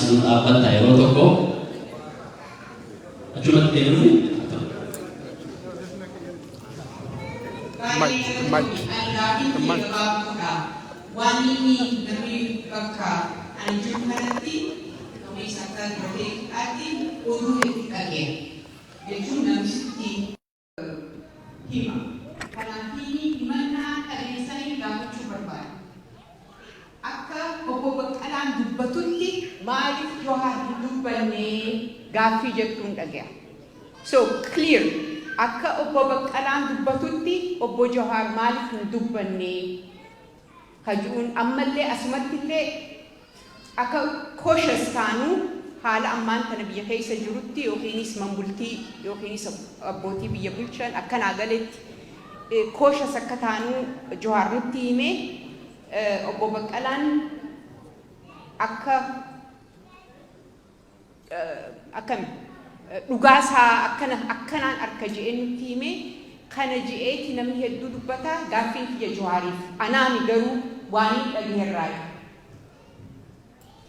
sun dhaabbata yeroo tokko achumatti deemnu wani dari bakka anjum kanatti kami sakal boleh ati uru kage itu namsti hima karena ini dimana kalian saya dapat coba akka obo bakalan dubbatutti maalif johar dubbanne gaafi jettun kage so clear akka obo bakalan dubbatutti obo johar maalif dubbanne kajuun ammallee asumattillee akka kooshastaanu haala ammaan tana biyya keessa jirutti yookiinis mambultii yookiinis abbootii biyya bulchan akkanaa galetti kooshas akka taanuu Johaar nutti hime obbo Baqqalaan akka akkami dhugaasaa akkanaan harka je'ee nutti hime kana je'eeti namni hedduu dubbata gaaffiin kiyya Johaariif anaami garuu waan dhagaheerraa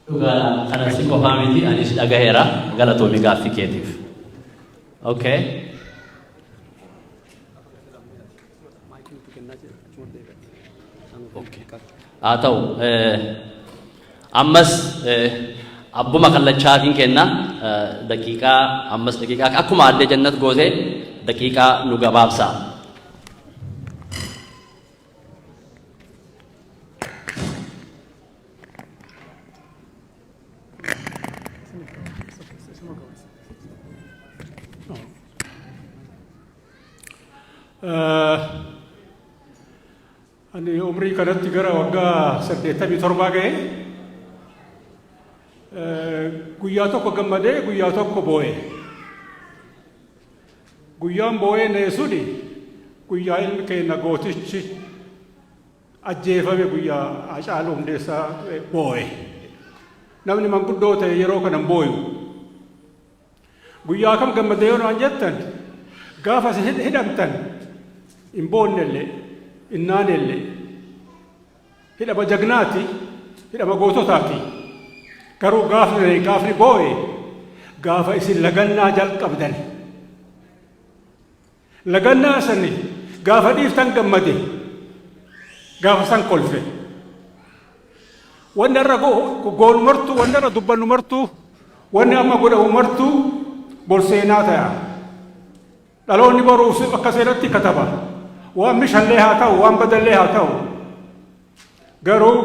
dhugaa kana si qofaa miti anis dhagaheera galatoomi gaaffii keetiif. Okay. haa ta'u ammas abbuma kallachaatiin kenna daqiiqaa ammas daqiiqaa akkuma addee jannat gootee daqiiqaa nu gabaabsaa. Ani umri kanatti gara waggaa 87 ga'e guyyaa tokko gammadee guyyaa tokko boo'e. Guyyaan boo'ee neesuni guyyaa ilmi keenya gootichi ajjeefame guyyaa Hacaaluu Hundeessaa boo'e. Namni manguddoo ta'e yeroo kanan boo'u. Guyyaa kam gammadee yoo naan jettan gaafa hidhamtan hin boonnellee innaanellee hidhama jagnaati hidhama goototaati garuu gaafni boo'e gaafa isin lagannaa jalqabdan lagannaa sani gaafa dhiiftan gammade gaafa san kolfe wanni irra goonu martuu wanni irra dubbannu martuu wanni amma godhamu martuu borseenaa ta'a dhaloonni boruus akka seenatti kataba waan mishallee haa ta'u waan badallee haa ta'u garuu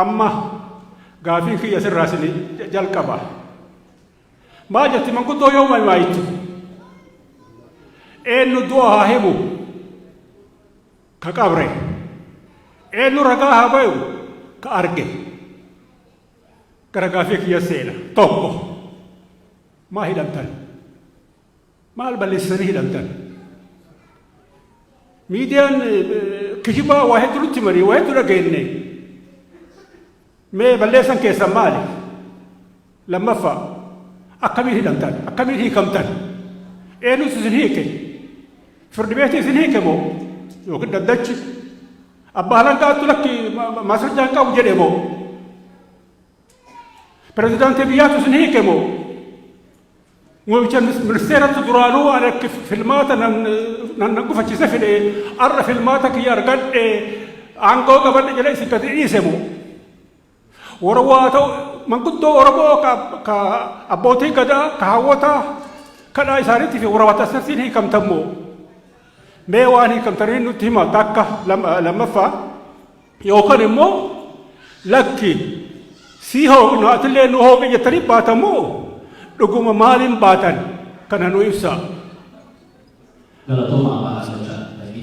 amma gaafiin kiyya sirraa sini jalqaba maal jetti manguddoo yoo maayitti eenyu du'a haa himu ka qabre eenyu ragaa haa bayu ka arge gara gaafii kiyya seena tokko maa hidhamtan maal balleessanii hidhamtan miidiyaan kijibaa waa hedduu nutti marii waa hedduu dhageenne mee balleessan keessan maali lammaffaa akkamiin hidhamtan akkamiin hiikamtan eenyutu isin hiike firdi beetii isin hiike moo yookiin daddachi abbaa halangaattu lakki maasrajaan qabu jedhe moo pirezidaantii biyyaatu isin hiike moo Mucaan ministeera duraanuu ana filmaata nan gufachiise fide arra filmaata kiyya argadhe aangoo qabadhe jedhe isin gadi dhiisemu warra waa ta'u manguddoo Oromoo ka abbootii gadaa ka hawwata kadhaa isaaniitii fi warra watasarsiin hiikamtammoo mee waan hiikamtanii nutti hima takka lammaffaa yookaan immoo lakki sii hoognu atillee nu hooge jettanii baatamoo dhuguma maaliin baatan kana nu ibsa.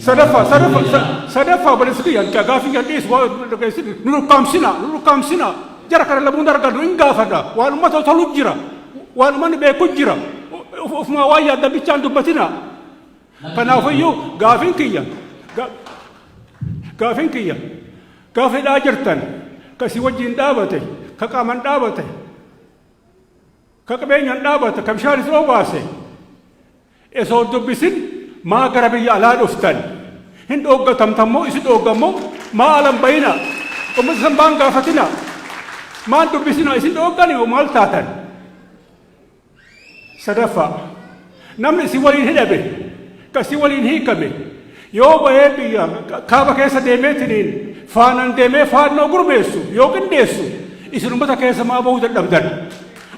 Sadaffaa balisikiyan gaafii gadhiis nurukkaamsina jara kana lamuun arganu hin gaafadha waan uummata tolu jira waan uummanni beeku jira ufumaa waan yaadda bichaan dubbatina kanaafiyyuu gaafiin kiyya gaafidhaa jirtan ka si wajjin dhaabate ka qaaman dhaabate ka qabeenyaan dhaabate ka bishaan isin obaase esoo dubbisin maa gara biyya alaa dhuftan hin dhooggatamtammoo isin dhooggammoo maa alan bayina ummata san baan gaafatina maan dubbisina isin dhooggani oo maal taatan sadaffaa namni si waliin hidhame ka si waliin hiikame yoo bahee biyya kaaba keessa deemeetiniin faanaan deemee faannoo gurmeessu yoo qindeessu isin ummata keessa maa bahuu dadhabdan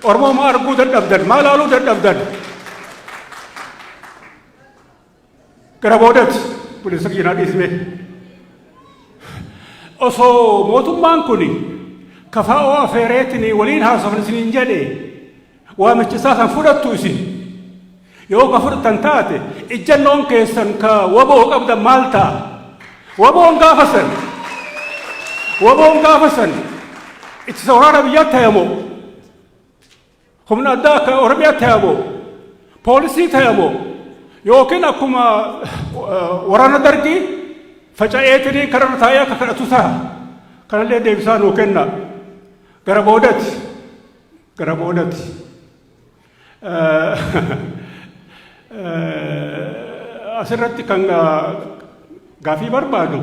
Oromoo maa arguu dadhabdan maa laaluu dadhabdan gara boodatti bulisa kiyyanaa dhiisme osoo mootummaan kuni kafaa'oo afeereetinii waliin haasofan isiniin jedhe waamichisaa san fudhattu isin yoo ka fudhatan taate ijjannoon keessan ka waboo qabdan maal ta'a waboon gaafa san ittisa waraana biyyaa tayamoo humna addaa akka Oromiyaa tayamoo poolisii tayamoo yookiin akkuma waraana dargii faca'eetinii kararra taa'ee akka kadhatu ta'a kanallee deebisaa nuu kenna gara boodatti asirratti kan gaafii barbaadu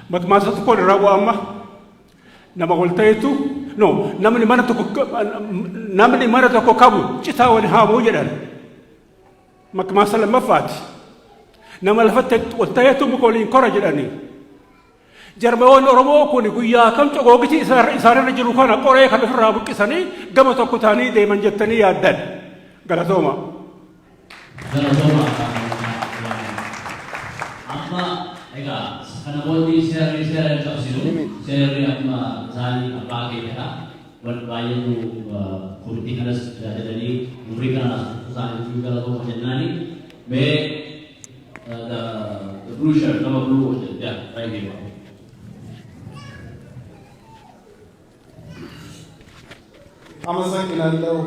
maqmaasa tokko irraa bu'amma nama wal ta'etu no namni mana tokko qabu citaa wal haamuu jedhan maqmaasa lammaffaati nama lafatti wal ta'etu muka waliin kora jedhanii jarmeewwan Oromoo kun guyyaa kam cogoogiti isaanirra jiru kana qoree kan ofirraa buqqisanii gama tokko ta'anii deeman jettanii yaaddan galatooma. Amma egaa kanamoonni seera qabsiisu seerri amma isaanii abbaa keenyadha wal baay'eetu kurtii kanas tajaajilanii umurii kanas isaanii galatooma jennaani mee the blue shirt nama blue yeah right here. አመሰግናለሁ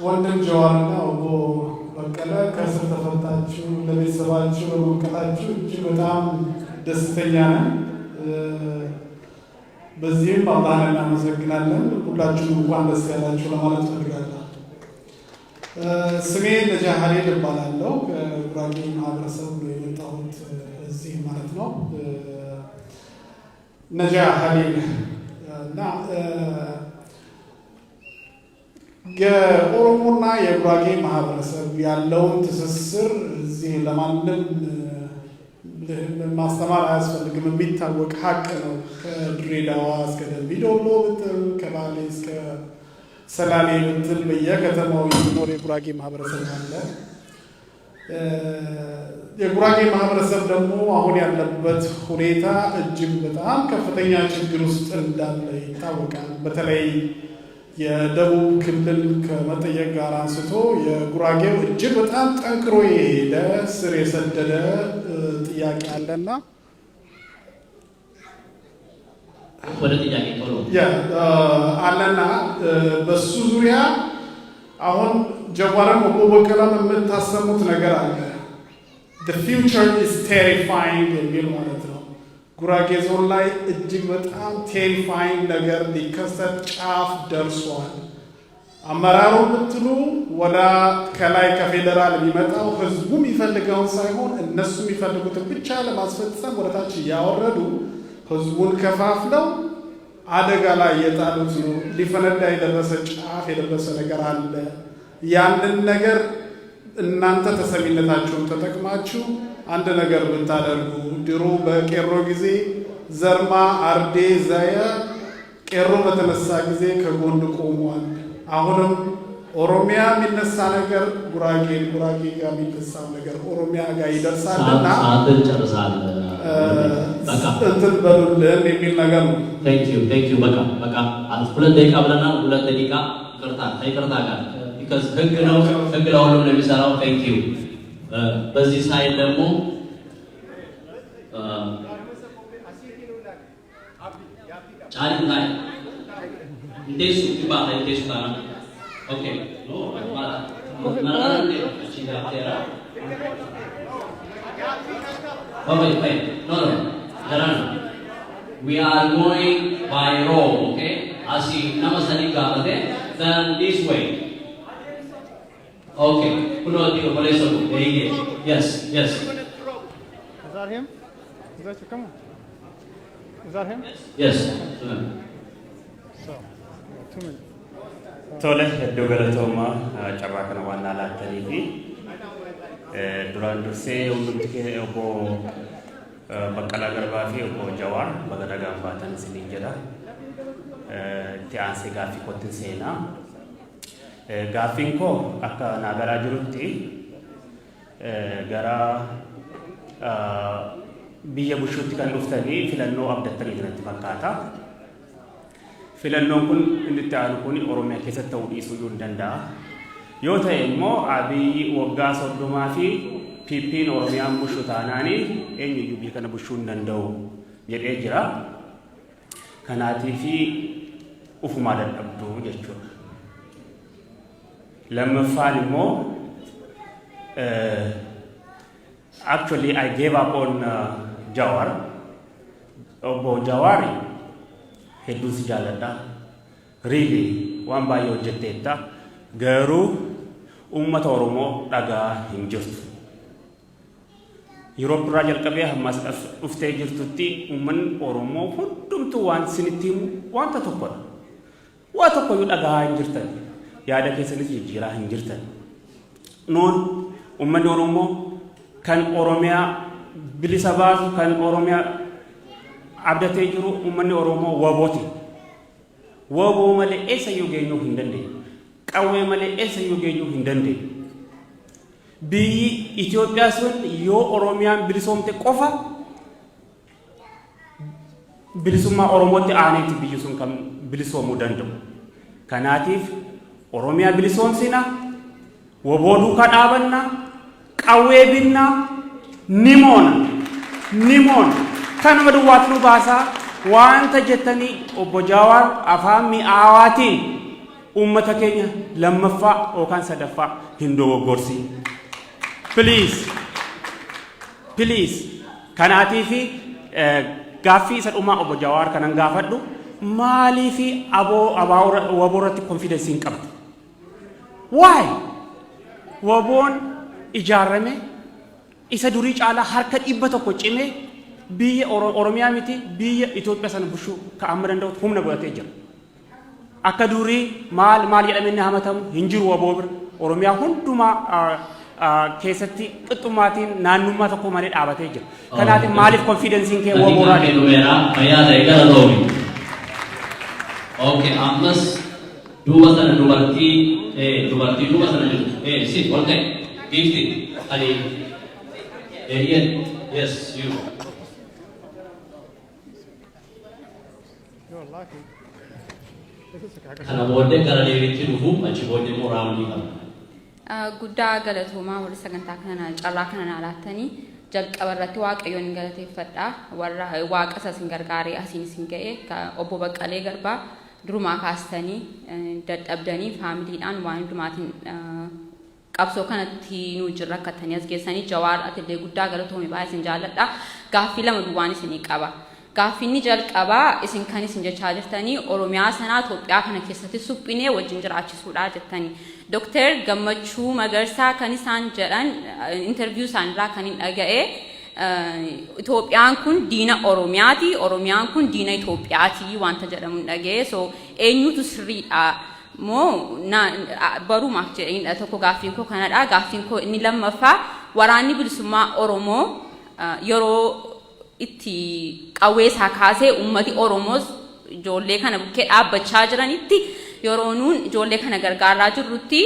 ወንድም ጀዋርና ኦቦ በቀለ ከስር ተፈታችሁ ለቤተሰባችሁ በመቀላችሁ እጅግ በጣም ደስተኛ ነን። በዚህም አላህን እናመሰግናለን። ሁላችሁም እንኳን ደስ ያላችሁ ለማለት ፈልጋለሁ። ስሜ ነጃ ሀሊል እባላለሁ። ከጉራጌ ማህበረሰብ ነው የመጣሁት እዚህ ማለት ነው። ነጃ ሀሊል እና የኦሮሞና የጉራጌ ማህበረሰብ ያለውን ትስስር እዚህ ለማንም ማስተማር አያስፈልግም፣ የሚታወቅ ሀቅ ነው። ከድሬዳዋ እስከ ደምቢ ዶሎ ብትል፣ ከባሌ እስከ ሰላሌ ብትል በየከተማው የሚኖር የጉራጌ ማህበረሰብ አለ። የጉራጌ ማህበረሰብ ደግሞ አሁን ያለበት ሁኔታ እጅግ በጣም ከፍተኛ ችግር ውስጥ እንዳለ ይታወቃል። በተለይ የደቡብ ክልል ከመጠየቅ ጋር አንስቶ የጉራጌው እጅግ በጣም ጠንክሮ የሄደ ስር የሰደደ ጥያቄ አለና ወደ ጥያቄ ቶሎ አለና በሱ ዙሪያ አሁን ጀዋርም ኦቦ በቀለም የምታሰሙት ነገር አለ። The future is terrifying የሚል ማለት ነው። ጉራጌ ዞን ላይ እጅግ በጣም ቴሪፋይንግ ነገር ሊከሰት ጫፍ ደርሷል። አመራሩ ብትሉ ወደ ከላይ ከፌደራል የሚመጣው ህዝቡ የሚፈልገውን ሳይሆን እነሱ የሚፈልጉትን ብቻ ለማስፈጸም ወደታች እያወረዱ ህዝቡን ከፋፍለው አደጋ ላይ የጣሉት ነው። ሊፈነዳ የደረሰ ጫፍ የደረሰ ነገር አለ። ያንን ነገር እናንተ ተሰሚነታችሁን ተጠቅማችሁ አንድ ነገር ብታደርጉ ድሮ በቄሮ ጊዜ ዘርማ አርዴ ዛያ ቄሮ በተነሳ ጊዜ ከጎን ቆሟል። አሁንም ኦሮሚያ የሚነሳ ነገር ጉራጌ ጋር የሚነሳ ነገር ኦሮሚያ ጋር ይደርሳልና ሰዓትን ጨርሳል። እንትን በሉልን የሚል ነገር ነው። ቴንክ ዩ በቃ 2 ደቂቃ ብለናል። 2 ደቂቃ ይቅርታ ጋር ህግ ነው፣ ህግ ለሁሉም ነው የሚሰራው። ቴንክ ዩ። በዚህ ሳይድ ደግሞ ጫሪ ላይ እንዴሱ ይባላል። እንዴሱ ታና ኦኬ ኖ ማለት እቺ ዳክቴራ wait no jaran we are going by road, okay? Asi namasani gabate then this way. Okay, kuno tiko paleso yes. Is that him? Is that you? Come on. Is that him? Yes. So, 2 minutes. Tole hedduu galatooma carraa kana waan laattanii fi duraan dursee hundumti obbo Baqqalaa Garbaa fi obbo Jawaar baga nagaan baatan isiniin jedha. Itti aansee gaaffii kootti seenaa. Gaaffiin koo akka naa garaa jirutti gara biyya bushuutti kan dhuftanii filannoo abdattanii jirantti fakkaata. Filannoon kun inni itti aanu kun Oromiyaa keessatti ta'uu dhiisuu hin danda'a. Yoo ta'e immoo Abiyyi waggaa 30 fi PP'n Oromiyaan bushuu taanaanii eenyuyyuu biyya kana bushuu hin danda'u jedhee jira. Kanaatiif ufumaa dadhabduu jechuudha. Lammaffaan immoo actually I gave up on Jawar. Obbo Jawar hedduu si jaalladha. Really waan baay'ee hojjetteetta. Garuu uummata Oromoo dhagaa hin jirtu. Yeroo biraa jalqabee hammas dhuftee jirtutti uummanni Oromoo hundumtuu waan isinitti himu wanta tokkodha. Waa tokkoyyuu dhagaa hin jirtan. Yaada keessanis jijjiiraa hin jirtan. Nuun uummanni Oromoo kan Oromiyaa bilisa baasu kan Oromiyaa abdatee jiru uummanni Oromoo wabooti. Waboo malee eessayyuu geenyuu hin dandeenye. Qawwee malee eessayyuu geenyuu hin dandeenye. Biyyi Itoophiyaa sun yoo Oromiyaan bilisoomte qofa bilisummaa Oromootti aaneetti biyyi sun kan bilisoomuu danda'u. Kanaatiif Oromiyaa bilisoomsina, waboo duukaa dhaabanna, qawwee binna, ni moona. Kanuma duwwaatu nu baasaa wanta jettanii obbo Jawaar afaan mi'aawaatiin uummata keenya lammaffaa yookaan sadaffaa hin dogoggorsiin. Please. Kanaatiif gaaffii isa dhumaa obbo Jawaar kanan gaafadhu maaliif waboo irratti confidence hin qabdu? Why? Waboon ijaarame isa durii caalaa harka 100 cimee biyya Oromiyaa miti biyya Itoophiyaa sana bushuu ka'amma danda'u humna godhatee jira. Akka durii maal jedhamee inni hamatamu hin jiru waboo bira. Oromiyaa hundumaa keessatti qixxummaatiin naannummaa tokko malee dhaabatee jira. Kanaatiif maaliif konfidensiin kee wabooraa deemu? Okay, ammas duuba sana dubartii duuba sana jiru. Si ol ta'e giifti ani yes you. Kana booddee gara deebiitti dhufu achi booddee immoo raamanii qaba. Guddaa galatoomaa warra sagantaa kana carraa kana laattanii jalqaba irratti Waaqayyoon galateeffadha. Warra Waaqa isin gargaaree asiin isin ga'e obbo Baqqalee Garbaa durumaa kaastanii dadhabdanii faamiliidhaan waan hundumaatiin qabsoo kanatti nu jirra akkattanii as geessanii Jawaar atillee guddaa galatoome baay'ee isin jaalladha. Gaaffii lama duwwaan isinii qaba. Gaaffiin jalqabaa isin kan isin jechaa jirtanii Oromiyaa sanaa Itoophiyaa kana keessatti suphinee wajjin jiraachisuudha jettanii. Dr. Gammachuu Magarsaa kan isaan jedhan interview isaanirraa kan hin dhaga'e Itoophiyaan kun diina Oromiyaati, Oromiyaan kun diina Itoophiyaati wanta jedhamu hin dhaga'e. So eenyutu sirriidha moo barumaaf jedhanii tokko gaaffiin koo kanadha. Gaaffiin koo inni lammaffaa waraanni bilisummaa Oromoo yeroo itti qawwee isaa kaasee uummati Oromoos ijoollee kana bukkee dhaabbachaa jiranitti yeroo nuun ijoollee kana gargaaraa jirrutti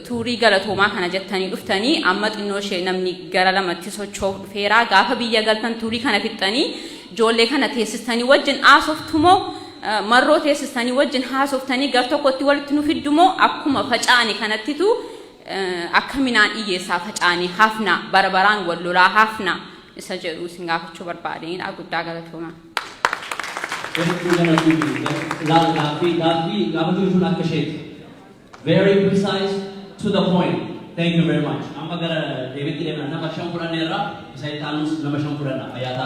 tuurii galatoomaa kana jettanii dhuftanii amma xinnoo ishee namni gara lamatti socho'u dhufeeraa gaafa biyya galtan tuurii kana fixxanii ijoollee kana teessistanii wajjin haasoftumoo marroo teessistanii wajjin haasoftanii gar tokkotti walitti nu fiddumoo akkuma facaane kanattitu akka minaan dhiyyeessaa facaane hafna barabaraan wal lolaa hafna isa jedhu isin gaafachuu barbaadeenidha. Guddaa galatoomaa. Very precise, to the point. Thank you very much. Amma gara deebiitti deemna nama 5 fudhanneerra isa ittaanus nama 5 fudhanna ayyaata.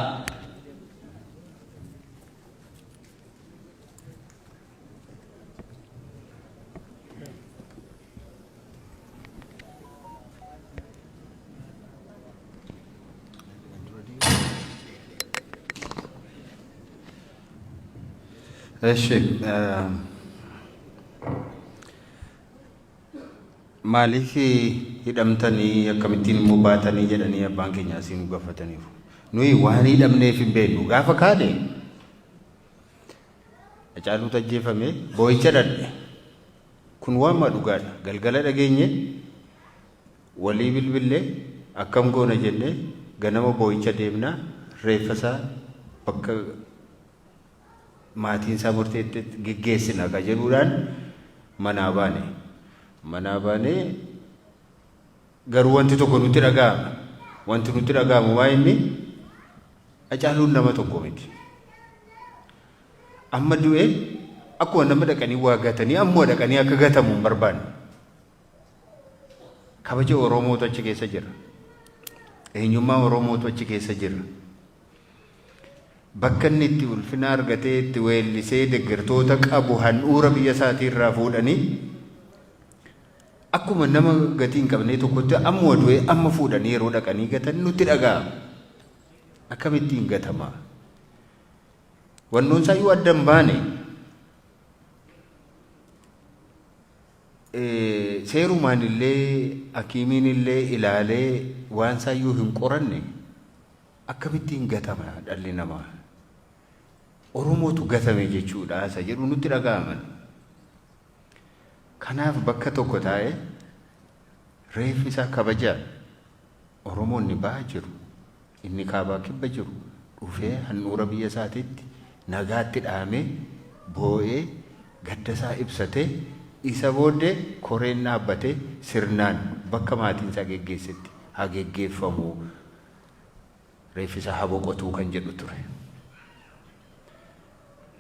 እሺ ማሊፍ ሂደምተኒ የከሚቲን ሙባተኒ ጀደኒ አባን ኬኛ ሲኑ ገፈተኒፉ ኑይ ዋኒ ሂደምኔፍ ቤኑ ጋፈ ካዴ አጫሉ ተጀፈሜ ቦይቸ ደደ ኩን ዋማ ዱጋዳ ገልገለ ደገኘ ወሊ ብልብሌ አከም ጎነ ጀነ ገነመ ቦይቸ ደምና ሬፈሳ በከ maatiin isaa murteetti geggeessina ka jedhuudhaan manaa baane garuu wanti tokko nutti dhaga'amu waa inni Hacaaluun nama tokko miti amma du'e akkuma nama dhaqanii waa gatanii ammoo dhaqanii akka gatamu hin barbaanne kabaja Oromootu achi keessa jira eenyummaa Oromootu achi keessa jira bakka inni itti ulfina argatee itti weellisee deeggartoota qabu handhuura biyya isaatii irraa fuudhanii akkuma nama gatii hin qabne tokkotti amma du'e amma fuudhanii yeroo dhaqanii gatan nutti dhaga'ama akkamitti hin gatama wannoon isaa yoo addan baane seerumaan illee hakiimiin illee ilaalee waan isaa yoo hin qoranne akkamitti hin gatama dhalli namaa Oromootu gatame jechuudha isa jedhu nutti dhaga'aman kanaaf bakka tokko taa'ee reeffi isaa kabajaa Oromoonni ba'aa jiru inni kaabaa kibba jiru dhufee handhuura biyya isaatiitti nagaatti dhaamee boo'ee gaddasaa ibsatee isa booddee koreen dhaabbatee sirnaan bakka maatiin isaa geggeessetti haa geggeeffamu reeffi isaa haa boqotuu kan jedhu ture.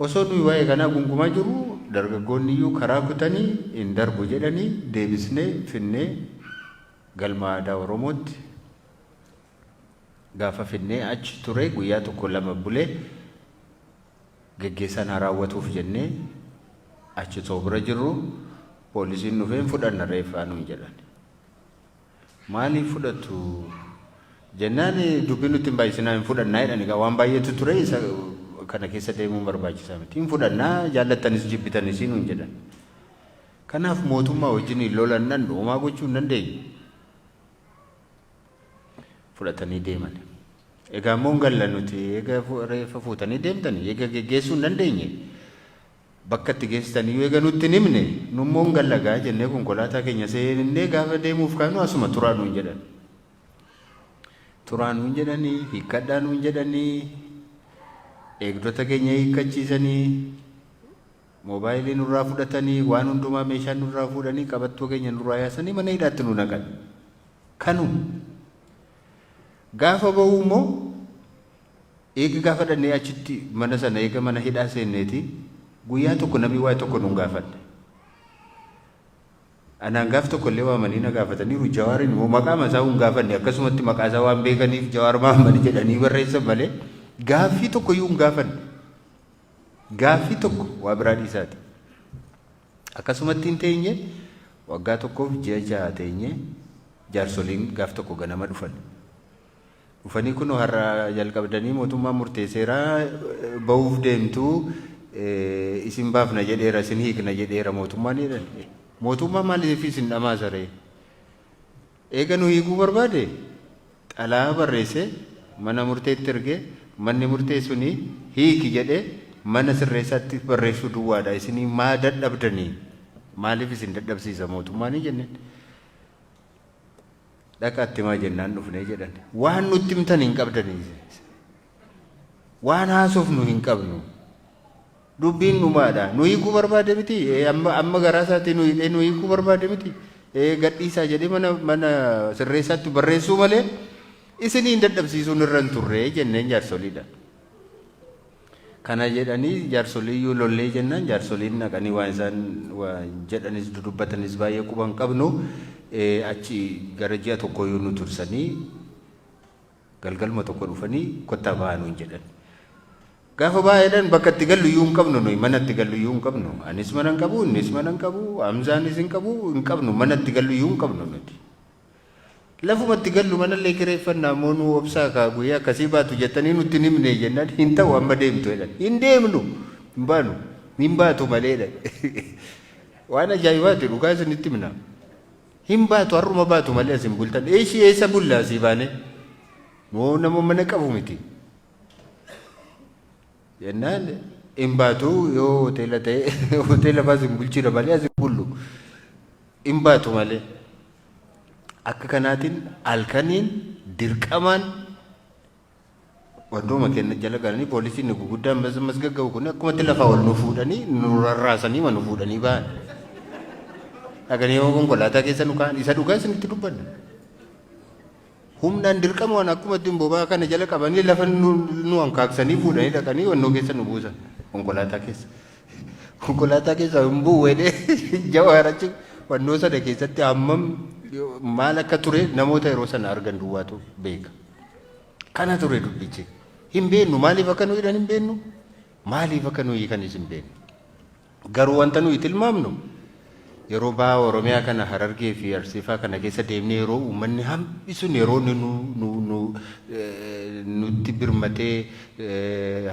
Osoo nuyi waa'ee kanaa gungumaa jiru dargaggoonni iyyuu karaa kutanii hin darbu jedhanii deebisnee finnee galma aadaa Oromootti gaafa finnee achi ture guyyaa tokko lama bulee geggeessaan haa raawwatuuf jennee achi bira jirru poolisiin dhufee fudhanna reeffaa nuyi jedhan. Maaliif fudhatu jennaan dubbii nutti hin baay'isinaa hin fudhannaa jedhani waan baay'eetu ture isa kana keessa deemuun barbaachisaa miti hin fudhannaa jaallattanis jibbitanis hin jedhan kanaaf mootummaa wajjin lolannan dhumaa gochuu hin dandeenye fudhatanii deeman egaa immoo galla nuti egaa reeffa fuutanii deemtanii egaa geggeessuu hin dandeenye bakka itti geessitanii egaa nutti hin himne nummoo gallagaa jennee konkolaataa keenya seennee gaafa deemuuf kaanu asuma turaanuu hin jedhan turaanuu hin jedhanii hiikkadhaanuu hin jedhanii eegdota keenya hiikkachiisanii moobaayilii nurraa fudhatanii waan hundumaa meeshaan nurraa fuudhanii qabattoo keenya nurraa yaasanii mana hidhaatti nu naqan kanu gaafa ba'uu immoo eega gaafa dhannee achitti mana sana eega mana hidhaa seenneeti guyyaa tokko namni waa'ee tokko nun gaafadhe anaan gaaf tokko illee waamanii na gaafataniiru Jawaariin immoo maqaa masaa hin gaafanne akkasumatti maqaa isaa waan beekaniif Jawaar Mahammad jedhanii barreessan malee gaaffii tokko iyyuu hin gaafanne gaaffii tokko waa biraa dhiisaati akkasumatti hin teenye waggaa tokkoof ji'a jaha teenye jaarsoliin gaaf tokko ganama dhufanii kun har'a jalqabdanii mootummaa murteesseeraa ba'uuf deemtuu isin baafna jedheera isin hiikna jedheera mootummaan jedhan mootummaa maaliif isin dhamaasaree eega nu hiikuu barbaade xalaa barreesse mana murteetti ergee manni murteessuni hiiki jedhee mana sirreessaatti barreessuu duwwaadha isinii maa dadhabdanii maaliif isin dadhabsiisa mootummaan jenneen dhaqaatti maa jennaan dhufnee jedhan waan nutti himtan hin qabdanii waan haasofnu hin qabnu dubbiin dhumaadha nu hiikuu barbaade miti amma garaa isaatii nu hiikuu barbaade miti gadhiisaa jedhee mana sirreessaatti barreessuu malee isiniin dadhabsiisuun irra hin turre jenneen jaarsoliidha kana jedhanii jaarsoliiyyuu lollee jennaan jaarsoliin naqanii waan isaan jedhanis dudubbatanis baay'ee quban qabnu achi gara ji'a tokko yoo nu tursanii galgalma tokko dhufanii kottaa ba'anuu hin jedhan gaafa baay'eedhaan bakka itti gallu iyyuu hin qabnu nuyi mana itti gallu iyyuu hin qabnu anis mana hin qabu innis mana hin qabu Hamzaanis hin qabnu mana itti gallu iyyuu hin qabnu nuti lafumatti gallu manallee kireeffannaa moonuu obsaa kaa guyyaa akkasii baatu jettanii nutti hin himne jennaan hin ta'u amma deemtu jedhan hin deemnu hin baanu Hin baatu maleedha. Waan ajaa'ibaati dhugaa isinitti himna. Hin baatu har'uma baatu malee asin bultan. Eeshi eessa bullaa asii baane? Moo nama mana qabu miti. Jennaan hin baatu yoo hoteela ta'e hoteela baasin bulchina malee asin bullu. Hin baatu malee. Akka kanaatiin halkaniin dirqamaan wantooma kenna jala galanii poolisiin guguddaan mas gaggabu kun akkumatti lafaa ol nu fuudhanii nu rarraasanii nu fuudhanii ba'an. Dhaganii yoo konkolaataa keessa nu ka'an isa dhugaa isinitti dubbanna. Humnaan dirqama waan akkumatti bobaa kana jala qabanii lafa nu hankaaksanii fuudhanii dhaqanii wannoo keessa nu buusan konkolaataa keessa. Konkolaataa keessa hin bu'uudhee Jawaarachi wannoo sana keessatti hammam maal akka ture namoota yeroo sana argan duwwaatu beeka. Kana ture dubbichi. Hin beeknu maaliif akka nuyi hin beeknu? Maaliif akka nuyi kan isin beeknu? Garuu wanta nuyi tilmaamnu yeroo baa Oromiyaa kana Harargee fi Arsiifaa kana keessa deemnee yeroo uummanni hambisuun yeroo nutti birmatee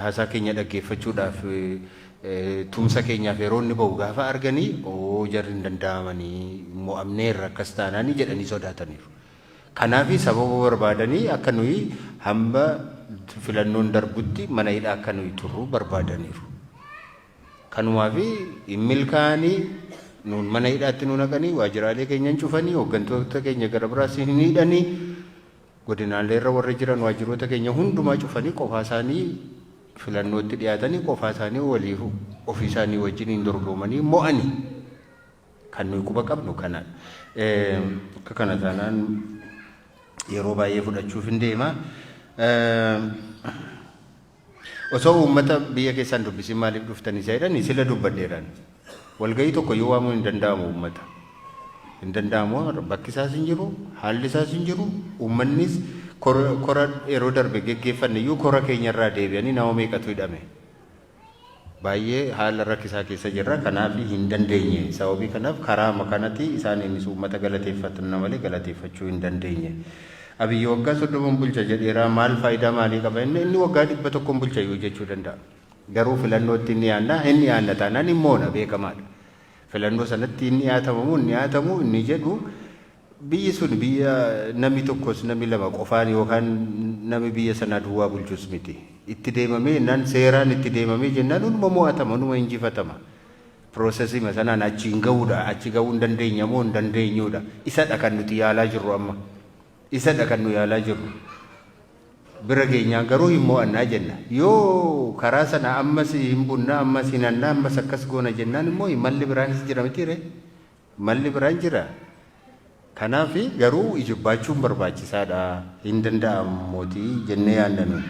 haasaa keenya dhaggeeffachuudhaaf tumsa keenyaaf yeroo inni ba'u gaafa arganii jarri hin danda'amanii mo'amneerra akkas taanaanii jedhanii sodaataniiru. Kanaaf sababa barbaadanii akka nuyi hamba filannoon darbutti mana hidhaa akka nuyi turru barbaadaniiru. Kanumaaf hin milkaa'anii nuun mana hidhaatti nu naqanii waajjiraalee keenyan cufanii hooggantoota keenya gara biraas hin hidhanii godinaalee irra warra jiran waajjiroota keenya hundumaa cufanii qofaa isaanii filannootti dhiyaatanii qofaa isaanii walii ofii isaanii wajjin hin dorgomanii mo'anii kan nuyi quba qabnu kana. Akka kana taanaan yeroo baay'ee fudhachuuf hin deema. Osoo uummata biyya keessaan dubbisiin maaliif dhuftanii jedhanii sila dubbadheeraan. Walgahii tokko yoo waamuu hin danda'amu uummata. Hin danda'amu bakki isaas hin jiru, haalli isaas hin jiru, uummannis kora yeroo darbe geggeeffanne iyyuu kora keenyarraa deebi'anii nama meeqatu hidhame. Baay'ee haala rakkisaa keessa jirra kanaaf hin dandeenye. Sababii kanaaf karaa makanatti isaaniinis uummata galateeffatan malee galateeffachuu hin dandeenye. Abiyyi waggaa 30 bulcha jedheera maal faayidaa maalii qaba inni waggaa 100 bulcha yoo jechuu danda'a. Garuu filannootti inni yaanna taanaan immoona beekamaadha. Filannoo sanatti inni yaatamu inni jedhu biyyi sun biyya namni tokkos namni lama qofaan yookaan namni biyya sanaa duwwaa bulchus miti. Itti deemamee nan seeraan itti deemamee jennaan hunuma mo'atama hunuma injifatama. Piroosesii sanaan achi hin ga'uudha achi ga'uu hin dandeenya moo hin dandeenyuudha. Isadha kan nuti yaalaa jirru amma. Isadha kan nu yaalaa jirru. Bira keenyaan garuu hin mo'annaa jenna. Yoo karaa sana ammas hin bunnaa ammas hin annaa ammas akkas goona jennaan immoo malli biraanis jira mitiire. Malli biraan jira. Kanaaf garuu ijibaachuun barbaachisaadha. Hin danda'amuutii jennee yaaddannu.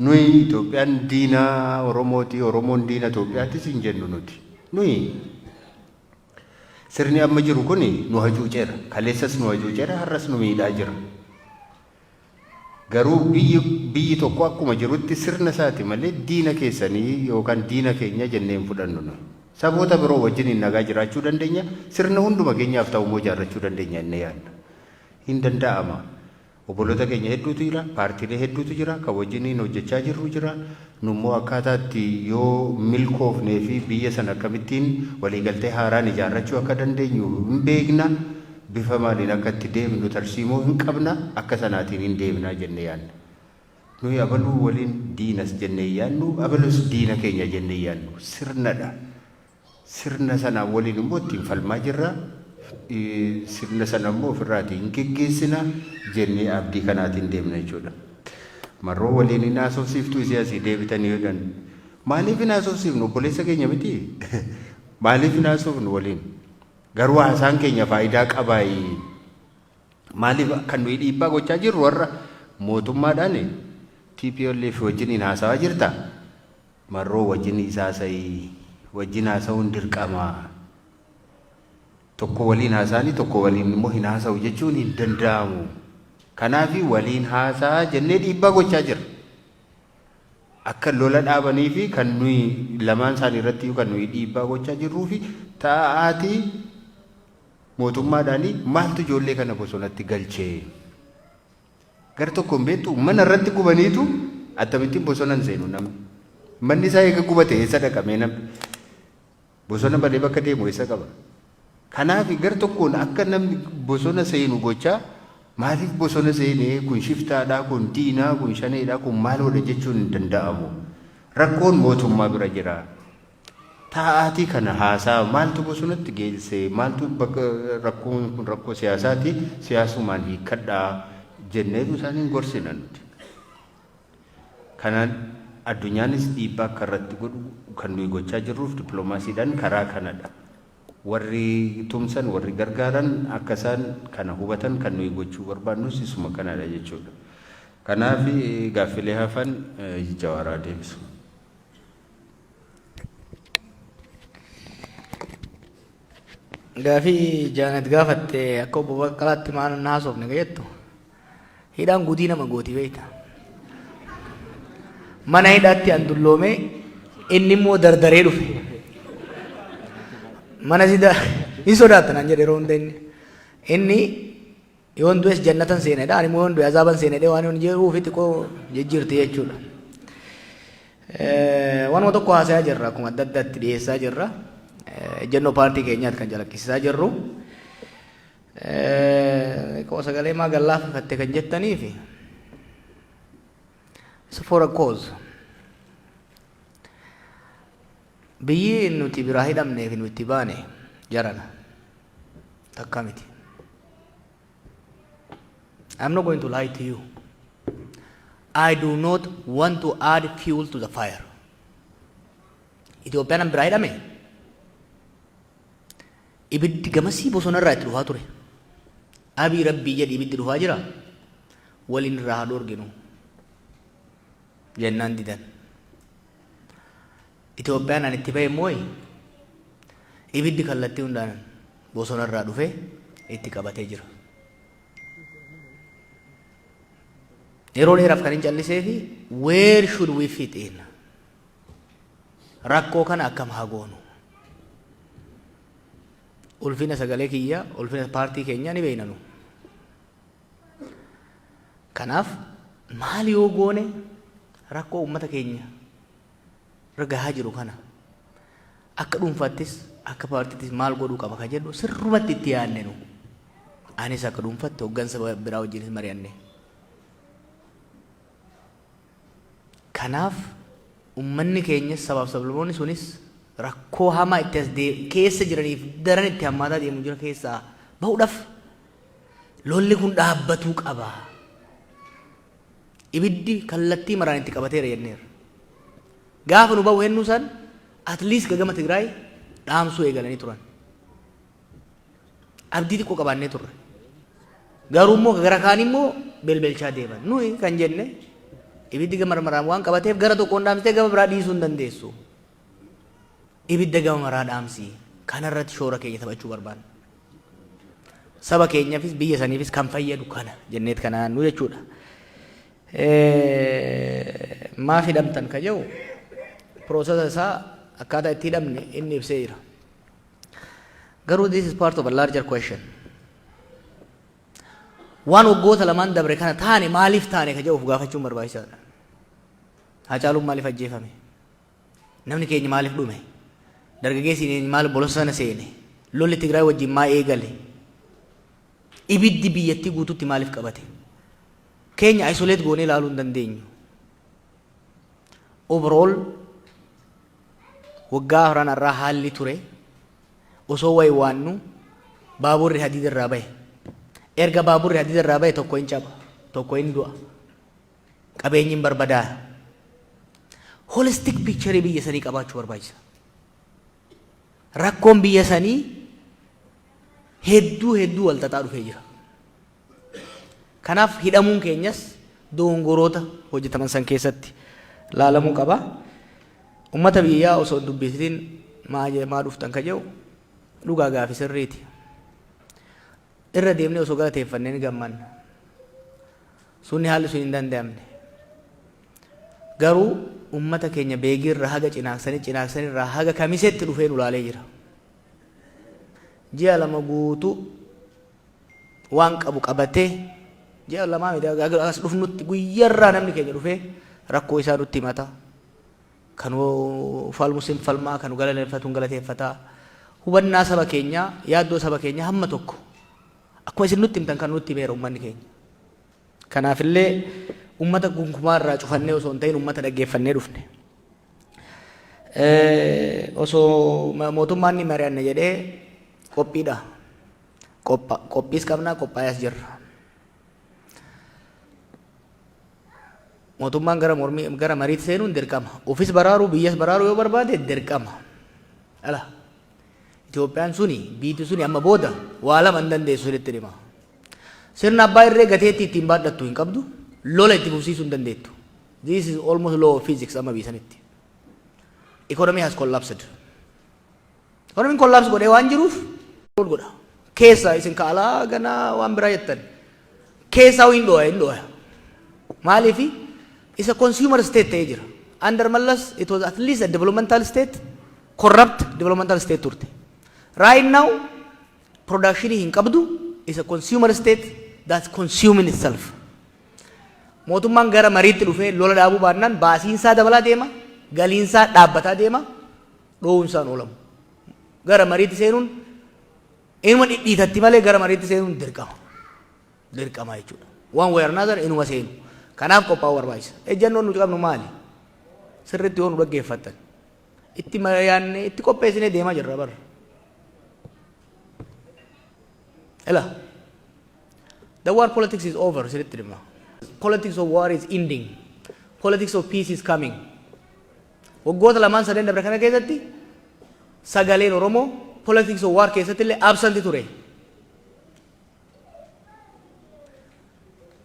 Nuyi Itoophiyaan diina Oromooti Oromoon diina Itoophiyaattis hin jennu nuti. Nuyi sirni amma jiru kun nu hacuuceera. Kaleessas nu hacuuceera har'as nu miidhaa jira. Garuu biyyi tokko akkuma jirutti sirna isaati malee diina keessanii yookaan diina keenya jennee hin fudhannu. Saboota biroo wajjin hin nagaa jiraachuu dandeenya. Sirna hunduma keenyaaf ta'u immoo ijaarrachuu dandeenya inni yaadna. Hin danda'ama. Obboloota keenya hedduutu jira, paartiilee hedduutu jira, kan wajjin hojjechaa jirru jira. Nummoo akkaataatti yoo milkoofnee fi biyya sana akkamittiin waliigaltee haaraan ijaarrachuu akka dandeenyu hin beekna. Bifa maaliin akka itti deemnu tarsiimoo hin qabna akka sanaatiin hin deemnaa jennee yaadna. Nuyi abaluu waliin diinas jennee yaadnu abalus diina keenya jennee yaadnu sirnadha. Sirna sanaa waliin immoo ittiin falmaa jirra. Sirna sana immoo ofirraatii hin geggeessina jennee abdii kanaatiin deemna jechuudha. Marroo waliin hin haasofsiiftuu isii asii deebitanii jedhan. Maaliif hin haasofsiifnu obboleessa keenya miti? Maaliif hin haasofnu waliin? Garuu haasaan keenya faayidaa qabaayi. Maaliif kan nuyi dhiibbaa gochaa jirru warra mootummaadhaan TPLF wajjin haasawaa jirta? Marroo wajjin isaasayii wajjin haasawuun dirqama. Tokko waliin haasaanii tokko waliin immoo hin haasawu jechuun hin danda'amu. Kanaaf waliin haasaa jennee dhiibbaa gochaa jirra. Akka lola dhaabanii fi kan nuyi lamaan isaanii irratti kan nuyi dhiibbaa gochaa jirruu fi taa'aatii mootummaadhaanii maaltu ijoollee kana bosonatti galchee gar tokko hin beektu mana irratti gubaniitu akkamittiin bosonan seenu namni manni isaa eega gubate eessa dhaqamee namni bosona balee bakka deemu isa qaba. Kanaaf gar tokkoon akka namni bosona seenu gochaa maaliif bosona seenee kun shiftaadhaa kun diinaa kun shaneedhaa kun maaloodha jechuun hin danda'amu. Rakkoon mootummaa bira jira. Taa'aatii kana haasaa maaltu bosonatti geessee maaltu bakka rakkoon kun rakkoo siyaasaati siyaasumaan hiikkadhaa jenneetu isaaniin gorsina nuti. Kanaan addunyaanis dhiibbaa akka irratti godhu kan nuyi gochaa jirruuf dippiloomaasiidhaan karaa kanadha. Warri tumsan warri gargaaran akka isaan kana hubatan kan nuyi gochuu barbaannus isuma kanadha jechuudha. Kanaaf gaaffilee hafan Jawaaraa deebisu. Gaafii Jaanet gaafatte akka obbo Baqqalaatti maal naasofne jettu hidhaan guutii nama gooti beekta. Mana hidhaatti an dulloome inni immoo dardaree dhufe. Mana sida ni sodaatan an jedhe yeroo hunda inni yoon du'es jannatan seenedha ani immoo yoon du'e azaaban seenedha waan yoon jedhuufi xiqqoo jijjiirti jechuudha. Waanuma tokko haasayaa jirra akkuma adda addaatti dhiyeessaa jirra. Ejjennoo paartii keenyaatti kan calaqqisiisaa jirru. Sagalee maa gallaafatte kan jettaniifi it's for a cause. Biyyi nuti biraa hidhamneef nuti baane jarana takka miti. I'm not going to lie to you. I do not want to add fuel to the fire. Itoophiyaan biraa hidhame ibiddi gamasii bosonarraa itti dhufaa ture. Abii rabbii jedhi ibiddi dhufaa jira waliin irraa haa dhoorginu jennaan didan. Itoophiyaan an itti ba'e immoo ibiddi kallattii hundaan bosonarraa dhufee itti qabatee jira. Yeroo dheeraaf kan hin callisee fi where should we fit in? Rakkoo kana akkam haa goonu? Ulfina sagalee kiyya, ulfina paartii keenya ni beeynanu. Kanaaf maal yoo goone rakkoo uummata keenya ragahaa jiru kana akka dhuunfattis akka paartiittis maal godhuu qaba ka jedhu sirrumatti itti yaadne nu. Anis akka dhuunfatti hoggansa biraa wajjinis mari'anne. Kanaaf uummanni keenya sabaaf sablammoonni sunis rakkoo hamaa itti as keessa jiraniif daran itti hammaataa deemu jira keessaa bahuudhaaf lolli kun dhaabbatuu qaba. Ibiddi kallattii maraan itti qabateera jenneera. Gaafa nu bahu hennu san at least gagama Tigraay dhaamsuu eegalanii turan. Abdii xiqqoo qabaannee turre. Garuu immoo gara kaan immoo belbelchaa deeman. Nuyi kan jenne ibiddi gama maraan waan qabateef gara tokkoon dhaamsitee gama biraa dhiisuu hin dandeessu. Ibidda gama maraa dhaamsii kanarratti shoora keenya taphachuu barbaanna. Saba keenyaafis biyya saniifis kan fayyadu kana jenneet kanaan nu jechuudha. Maaf hidhamtan ka jedhu piroosesa isaa akkaataa itti hidhamne inni ibsee jira. Garuu this is part of a larger question. Waan waggoota lamaan dabre kana taane maaliif taane ka jedhu of gaafachuun barbaachisaadha. Hacaaluun maaliif ajjeefame? Namni keenya maaliif dhume? Dargaggeessi maal bolosana seene? Lolli Tigraay wajjin maa eegale? Ibiddi biyyattii guutuutti maaliif qabate? Keenya isolate goonee ilaaluu hin dandeenyu. Overall waggaa horaan irraa haalli ture osoo wayi waannu baaburri hadiida irraa bahe. Erga baaburri hadiida irraa bahe tokko hin caba, tokko hin du'a. Qabeenyi hin barbadaa'u. Holistic picture biyya sanii qabaachuu barbaachisa. Rakkoon biyya sanii hedduu wal xaxaa dhufee jira. Kanaaf hidhamuun keenyas dogongoroota hojjetaman san keessatti laalamuu qaba. Uummata biyyaa osoo dubbisitiin maa dhuftan ka jedhu dhugaa gaafii sirriiti. Irra deemnee osoo galateeffannee ni gammanna. Sunni haalli sun hin danda'amne. Garuu ummata keenya beegirra haga cinaaqsanirraa haga kamisetti dhufee nu laalee jira. Ji'a lama guutuu waan qabu qabatee ji'a lamaa miti as dhufnutti guyyarraa namni keenya dhufee rakkoo isaa nutti himata. Kanu falmusin falmaa kanu galateeffatuun galateeffataa hubannaa saba keenyaa yaaddoo saba keenyaa hamma tokko akkuma isin nutti himtan kan nutti beera uummanni keenya. Kanaafillee uummata gunkumaa irraa cufannee osoo hin ta'in uummata dhaggeeffannee dhufne. Osoo mootummaan ni mari'anne jedhee qophiidha. Qophiis qabnaa qophaa'aas jirra. Mootummaan gara mariitti seenuun dirqama. Ofis baraaruu biyyas baraaruu yoo barbaade dirqama. Ala Itoophiyaan suni biitti suni amma booda waa lama hin dandeessu sirriitti dhima. Sirna abbaa irree gateetti ittiin baadhattu hin qabdu lola itti fufsiisuu hin dandeettu. This is almost law of physics amma biisanitti. Economy has collapsed. Economy collapse godhee waan jiruuf godha. Keessa isin kaalaa ganaa waan biraa jettan. Keessa hin dho'a. Maaliifi? It's a consumer state ta'ee jira. Under Mallas, it was at least a developmental state, corrupt developmental state turte. Right now, production hin qabdu is a consumer state that's consuming itself. Mootummaan gara mariitti dhufee lola dhaabuu baannaan baasiinsaa dabalaa deema, galiinsaa dhaabbataa deema, dhoowwunsaan oolamu. Gara mariitti seenuun inuma dhidhiitatti malee gara mariitti seenuun dirqama. Dirqama jechuudha. One way or another inuma seenu. Kanaaf qophaa'uu barbaachisa. Ejjannoon nuti qabnu maali? Sirriitti yoo nu dhaggeeffattan. Itti mari'annee itti qopheessinee deemaa jirra bara. Ela. The war politics is over, sirriitti dhimma. Politics of war is ending. Politics of peace is coming. Waggoota lamaan sadeen dabre kana keessatti sagaleen Oromoo politics of war keessatti illee absent ture.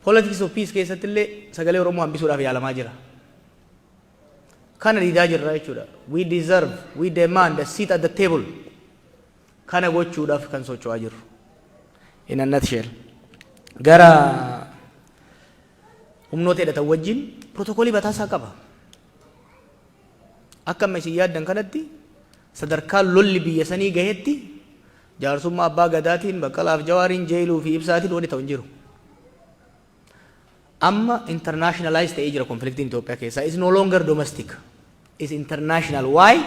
Politics of peace keessatti illee sagalee Oromoo hambisuudhaaf yaalamaa jira. Kana diidaa jirra jechuudha. We deserve, we demand a seat at the table. Kana gochuudhaaf kan socho'aa jirru. In a nutshell. Gara humnoota hidhatan wajjin protookoolii bataasaa qaba. Akka amma isin yaaddan kanatti sadarkaa lolli biyya sanii gaheetti jaarsummaa abbaa gadaatiin Baqqalaaf Jawaariin jeeluu fi ibsaatiin wani ta'u hin jiru. Amma internationalized ta'ee jira conflictiin Itoophiyaa keessaa. Is no longer domestic. Is international. Why?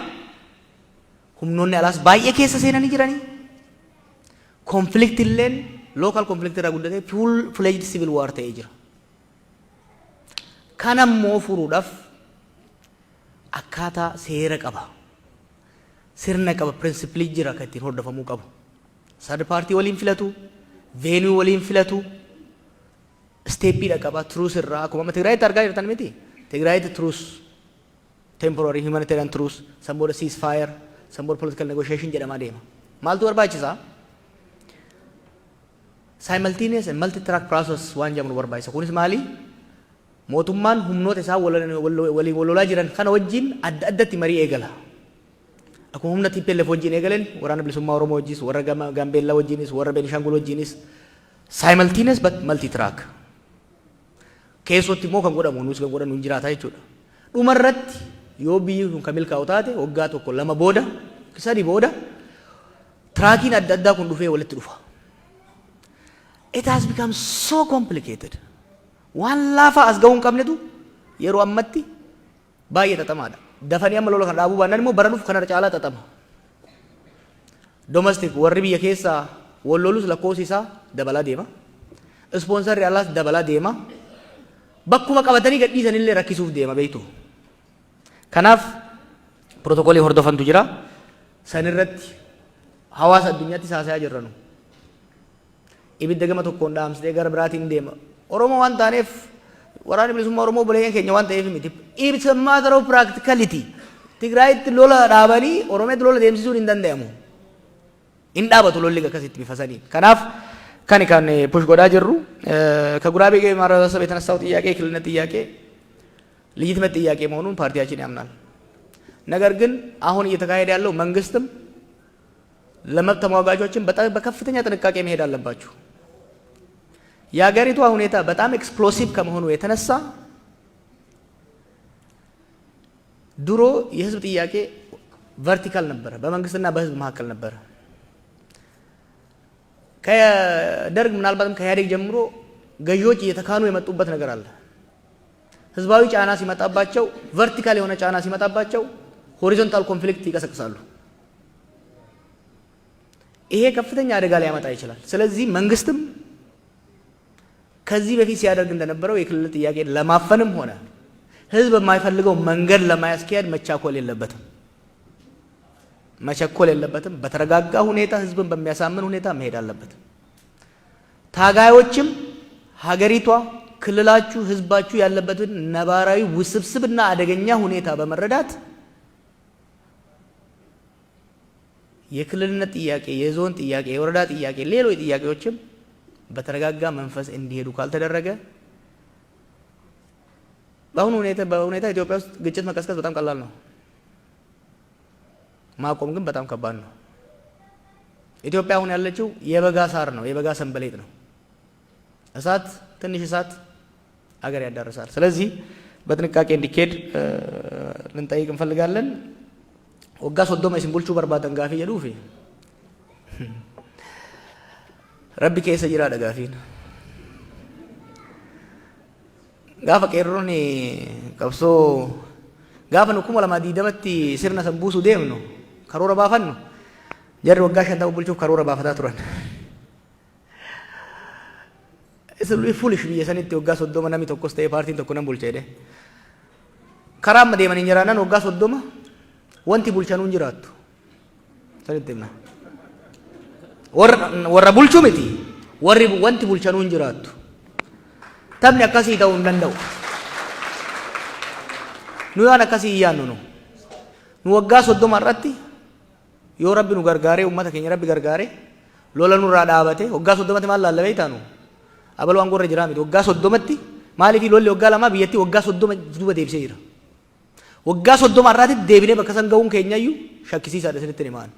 Humnoonni alaas baay'ee keessa seenanii jiranii. Conflict illeen local conflict irraa guddatee full-fledged civil war ta'ee jira. Kana immoo furuudhaaf akkaataa seera qaba. Sirna qaba, principle jira kan ittiin hordofamuu qabu. Third party waliin filatu, venue waliin filatu, steppiidha qaba, truce irraa akkuma amma Tigraayitti argaa jirtan miti. Tigraayitti truce, temporary humanitarian truce, some booda ceasefire, some booda political negotiation jedhamaa deema. Maaltu barbaachisaa? Simultaneous and multi-track process waan jedhamu barbaachisa. Kunis maali? Mootummaan humnoota isaa waliin walolaa jiran kana wajjin adda addatti marii eegala. Akkuma humna TPLF wajjin eegaleen waraana bilisummaa Oromoo wajjis, warra Gambeellaa wajjinis, warra Beenishaangul wajjinis simultaneous but multi-track. Keessatti immoo kan godhamu nus kan godhamu hin jiraata jechuudha. Dhuma irratti yoo biyyi kun kan milkaa'u taate waggaa tokko lama booda sadii booda traakiin adda addaa kun dhufee walitti dhufa. It has become so complicated. Waan laafaa as ga'uu hin qabnetu yeroo ammatti baay'ee xaxamaadha. Dafanii amma lola kan dhaabuu baannaan immoo bara dhufu kanarra caalaa xaxama. Domestic warri biyya keessaa wal lolus lakkoofsi isaa dabalaa deema. Ispoonsarri alaas dabalaa deema. Bakkuma qabatanii gadhiisan illee rakkisuuf deema beektu. Kanaaf protookoolii hordofantu jira. San irratti hawaasa addunyaatti haasayaa jirranu. Ibidda gama tokkoon dhaamsitee gara biraatiin deema. Oromoo waan taaneef waraanni bilisummaa Oromoo buleeyyan keenya waan ta'eef miti. It's a matter of practicality. Tigraayitti lola dhaabanii Oromiyaatti lola deemsisuun hin danda'amu. In dhaabatu lolli akkasitti bifa saniin. Kanaaf kan push godhaa jirru ከጉራቤ ማህበረሰብ የተነሳው ጥያቄ የክልልነት ጥያቄ ልጅትመት ጥያቄ መሆኑን ፓርቲያችን ያምናል። ነገር ግን አሁን እየተካሄደ ያለው መንግስትም ለመብት ተሟጋቾችን በከፍተኛ ጥንቃቄ መሄድ አለባችሁ። የሀገሪቷ ሁኔታ በጣም ኤክስፕሎሲቭ ከመሆኑ የተነሳ ድሮ የህዝብ ጥያቄ ቨርቲካል ነበረ፣ በመንግስትና በህዝብ መካከል ነበረ። ከደርግ ምናልባትም ከኢህአዴግ ጀምሮ ገዢዎች እየተካኑ የመጡበት ነገር አለ። ህዝባዊ ጫና ሲመጣባቸው ቨርቲካል የሆነ ጫና ሲመጣባቸው ሆሪዞንታል ኮንፍሊክት ይቀሰቅሳሉ። ይሄ ከፍተኛ አደጋ ሊያመጣ ይችላል። ስለዚህ መንግስትም ከዚህ በፊት ሲያደርግ እንደነበረው የክልል ጥያቄ ለማፈንም ሆነ ህዝብ የማይፈልገው መንገድ ለማያስኬድ መቻኮል የለበትም። በተረጋጋ ሁኔታ ህዝብን በሚያሳምን ሁኔታ መሄድ አለበት። ታጋዮችም ሀገሪቷ፣ ክልላችሁ፣ ህዝባችሁ ያለበትን ነባራዊ ውስብስብና አደገኛ ሁኔታ በመረዳት የክልልነት ጥያቄ፣ የዞን ጥያቄ፣ የወረዳ ጥያቄ፣ ሌሎች ጥያቄዎችም በተረጋጋ መንፈስ እንዲሄዱ ካልተደረገ በአሁኑ ሁኔታ ኢትዮጵያ ውስጥ ግጭት መቀስቀስ በጣም ቀላል ነው። ማቆም ግን በጣም ከባድ ነው። ኢትዮጵያ አሁን ያለችው የበጋ ሳር ነው፣ የበጋ ሰንበሌጥ ነው። እሳት ትንሽ እሳት አገር ያዳርሳል። ስለዚህ በጥንቃቄ እንዲኬድ ልንጠይቅ እንፈልጋለን። ወጋ ሶዶማ ሲምቡልቹ በርባደን ጋፊ የዱፊ ረቢ ከሰ ጅራ ደጋፊን ጋፈ ቀሮኒ ቀብሶ ጋፈ ንኩማ ለማ ዲደመቲ ሲርና ሰንቡሱ ደምኑ ከሮራ ባፈን ነው ጀር ወጋ ሸንታ ቡልቹ ከሮራ ባፈታ ቱረን እስሉ ፉሊሽ ቢየሰኒት ወጋ ሶዶማ ነሚ ተኮስተ ፓርቲን ተኮነን ቡልቸ ሄደ ከራም ደመን እንጀራናን ወጋ ሶዶማ ወንቲ ቡልቻኑ እንጅራቱ ሰኒትና ወራ ቡልቹ ሚቲ ወሪ ወንቲ ቡልቻኑ እንጅራቱ ታምኒ አካሲ ታው እንደንደው ኑያን አካሲ ይያኑ ነው ኑወጋ ሶዶማ አራቲ ዮ ረቢ ኑ ገርጋሬ ኡመተ ከኛ ረቢ ገርጋሬ ሎለኑ ራዳበቴ ወጋ ሶዶመት ማል አለ በይታኑ አበሉ አንጎረ ጅራሚ ወጋ ሶዶመቲ ማሊፊ ሎሊ ወጋ ለማ ቢየቲ ወጋ ሶዶመ ዱበ ደብሴ ይራ ወጋ ሶዶማ አራቲ ደብኔ በከሰንገውን ከኛዩ ሸክሲሳ ደስልትኔ ማን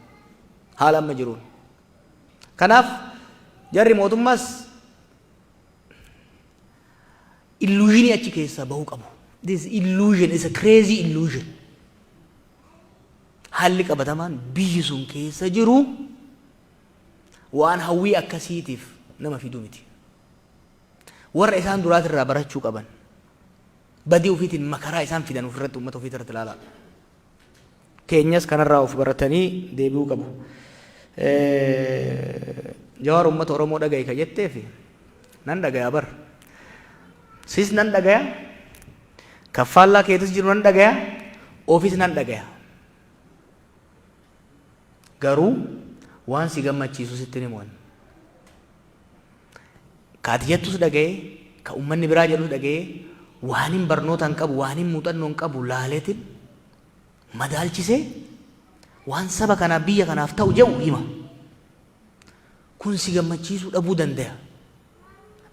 ሐላም መጅሩን ከናፍ ጀሪ ሞቱማስ illusion achi keessa bahu qabu. This illusion is a crazy illusion. Haalli qabatamaan biyyi sun keessa jiru waan hawwii akkasiitiif nama fiduu miti. Warra isaan duraati irraa barachuu qaban badii ofiitiin makaraa isaan fidan ofirratti uummata ofii irratti ilaalaa. Keenyas kanarraa of baratanii deebi'uu qabu. Jawaar uummata Oromoo dhagaye ka jetteefi nan dhagayaa bar. Sis nan dhagaya, kaffallaa keetis jiru nan dhagaya, ofiis nan dhagaya. Garuu waan si gammachiisu sitti ni himuun. Kaati jettus dhagaye, ka uummanni biraa jedhus dhagaye, waan hin barnoota hin qabu, waan hin muuxannoo hin qabu laaleetiin madaalchisee waan saba kanaaf biyya kanaaf ta'u jedhu hima. Kun si gammachiisuu dhabuu danda'a.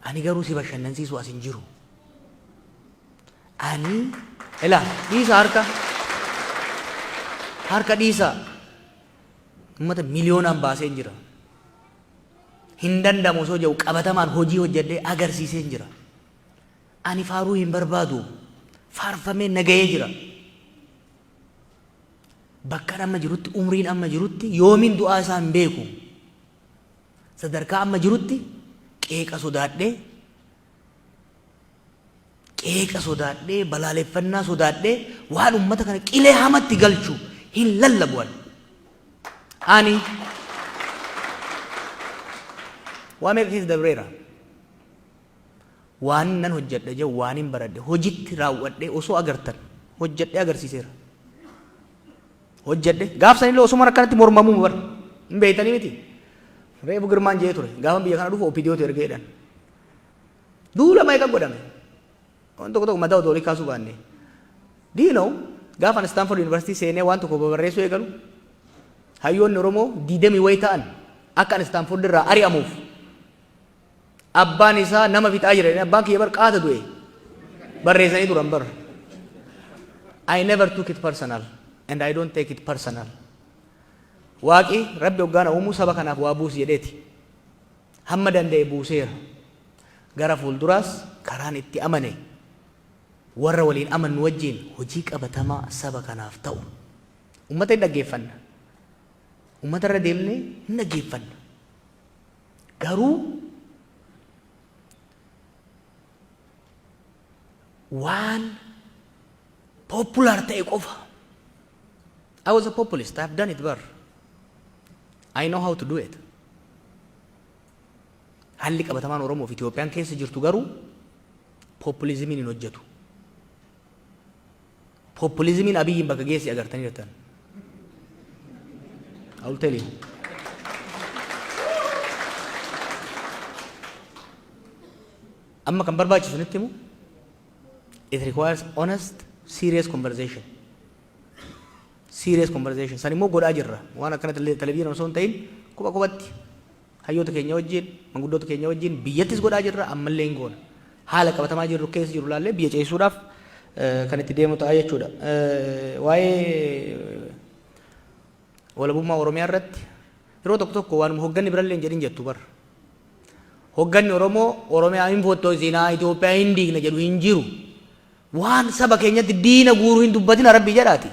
Ani garuu si bashannansiisu as hin jiru. Ani ela dhiisa harka dhiisa uummata miliyoonaan baasee hin jira. Hin danda'amu osoo jedhu qabatamaan hojii hojjedhee agarsiisee hin jira. Ani faaruu hin barbaadu faarfamee nagahee jira. Bakka amma jirutti umriin amma jirutti yoomiin du'aa isaa hin beeku. Sadarkaa amma jirutti qeeqa sodaadhee balaaleffannaa sodaadhee waan uummata kana qilee hamatti galchu hin lallabu'an. Ani waa meeqa keessa dabreera. Waan nan hojjedha jedhu waan hin baradhe hojitti raawwadhee osoo agartan hojjedhee agarsiiseera. Hojjedhe gaafsanillee osuma akkanatti mormamuu bar hin beeytanii miti. Reefu girmaan jee ture gaafa biyya kana dhufu opidiyootu ergeedhan. Duula meeqa godhame. Waan tokko madaa odoo kaasuu baanne. Diinoo gaafa Stanford University seenee waan tokko barreessuu eegalu hayyoonni Oromoo 20 wayi ta'an akka Stanford irraa ari'amuuf abbaan isaa nama fixaa jira abbaan kiyya bar qaata du'e barreessanii turan bar. I never took it personal and I don't take it personal. Waaqi rabbi hoggaana uumuu saba kanaaf waa buusi jedheeti. Hamma danda'e buuseera. Gara fuulduraas karaan itti amane warra waliin amannu wajjin hojii qabatamaa saba kanaaf ta'u. Uummata hin dhaggeeffanna. Uummata irra deemnee hin dhaggeeffanna. Garuu Waan popular ta'e qofa. I was a populist. I've done it bar. I know how to do it. Halli qabatamaan Oromoo fi Itoophiyaan keessa jirtu garuu populizimiin hin hojjetu. Populizimiin Abiyyiin bakka geessi agartanii jirtan. I will tell you. Amma kan barbaachisu nutti himu, it requires honest, serious conversation. Serious conversation. San immoo godhaa jirra. Waan akkana televizyinii osoo hin ta'in quba qubatti hayyoota keenya wajjin, manguddoota keenya wajjin biyyattis godhaa jirra, ammallee hin goona. Haala qabatamaa jirru keessa jiru laallee biyya ceesisuudhaaf kan itti deemu ta'a jechuudha. Waa'ee walabummaa Oromiyaa irratti yeroo tokko tokko waanuma hogganni birallee hin jedhin jettu bara. Hogganni Oromoo Oromiyaa hin foottoisinaa Itoophiyaa hin diigna jedhu hin jiru. Waan saba keenyatti diina guuruu hin dubbatin Rabbi jedhaati.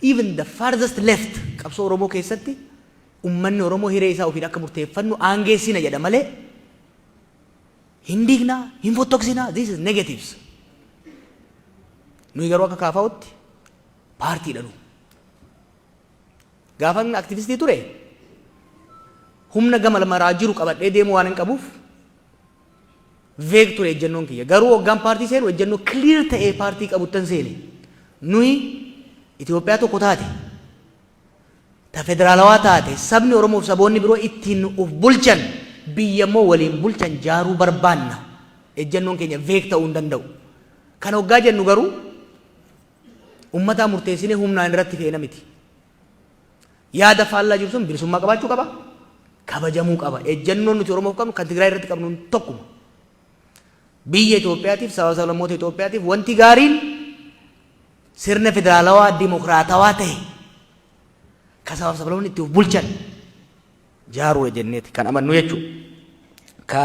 Even the farthest left qabsoo Oromoo keessatti ummanni Oromoo hiree isaa ofiin akka murteeffannu aangeessina jedha malee hin diignaa hin fottoksinaa. This is negatives. Nuyi garuu akka kaafaa'utti paartiidha nu. Gaafan aktivistii ture humna gama maraa jiru qabadhee deemu waan hin qabuuf veeg ture ejjennoon kiyya. Garuu hoggaan paartii seenu ejjennoo clear ta'ee paartii qabuttan seene. Nuyi Itoophiyaa tokko taate, ta federaalawaa taate, sabni Oromoo fi saboonni biroo ittiin of bulchan, biyya immoo waliin bulchan jaaruu barbaanna. Ejjennoon keenya veeg ta'uu hin danda'u. Kan hoggaa jennu garuu ummataa murteessinee humnaan irratti feena miti. Yaada faallaa jiru sun bilisummaa qabaachuu qaba, kabajamuu qaba. Ejjennoon nuti Oromoof qabnu kan Tigraay irratti qabnu tokkuma. Biyya Itoophiyaatiif, saba sablammoota Itoophiyaatiif wanti gaariin sirna federaalawaa dimokiraatawaa ta'e kan saba sablammoonni itti of bulchan jaaruu jenneeti kan amannu jechuudha. Ka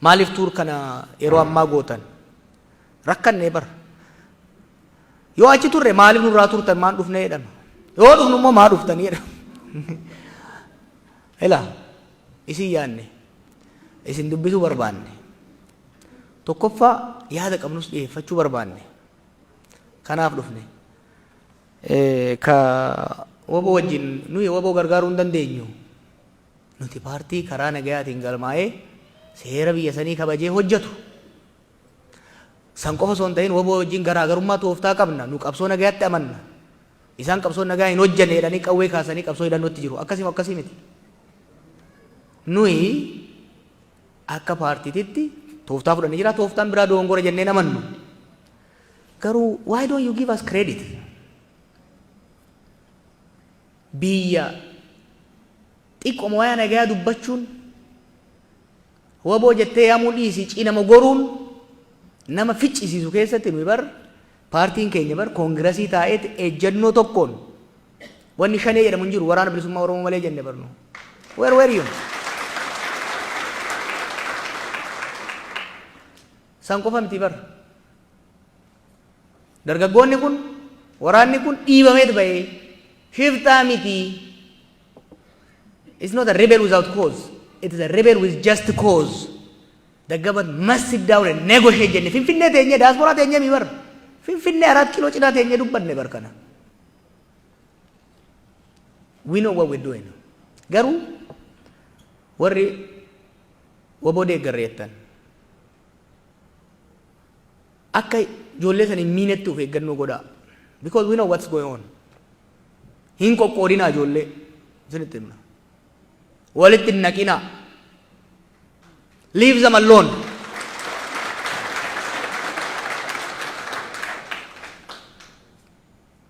maaliif tuur kana yeroo ammaa gootan rakkannee bara. Yoo achi turre maaliif nurraa turtan maan dhufnee jedhama. Yoo dhufnu immoo maa dhuftanii jedhama. Ilaa isin yaanne isin dubbisuu barbaanne tokkoffaa yaada qabnus dhiyeeffachuu barbaanne kanaaf dhufne. Ka waboo wajjin nuyi waboo gargaaruu hin dandeenyu. Nuti paartii karaa nagayaatiin galmaa'ee seera biyya sanii kabajee hojjetu. San qofa osoo hin ta'in waboo wajjin garaagarummaa tooftaa qabna. Nu qabsoo nagayaatti amanna. Isaan qabsoo nagaa hin hojjenne jedhanii qawwee kaasanii qabsoo hidhannootti jiru. Akkasii miti. Nuyi akka paartiititti tooftaa fudhannee jira. Tooftaan biraa dogongora jennee amannu. Garuu why don't you give us credit? Biyya xiqqooma waa'ee nagayaa dubbachuun waboo jettee yaamuu dhiisii cinama goruun nama ficcisiisu keessatti nuyi bar paartiin keenya bar koongirasii taa'eeti ejjennoo tokkoon wanni shanee jedhamu hin jiru waraana bilisummaa Oromoo malee jenne barnu. Where were you? San qofa miti bar. Dargaggoonni kun waraanni kun dhiibameet bahee shiftaa miti. It's not a rebel without cause. It is a rebel with just cause. The government must sit down and negotiate jenne. Finfinnee teenye diaspora teenye mi bar. Finfinnee 4 kilo cinaa teenye dubbanne bar kana. We know what we're doing. Garuu warri waboo deeggarreettan akka ijoollee san hin miinetti of eeggannoo godhaa. Because we know what's going on. Hin qoqqoodinaa ijoollee isinitti himna. Walitti hin naqinaa. Leave them alone.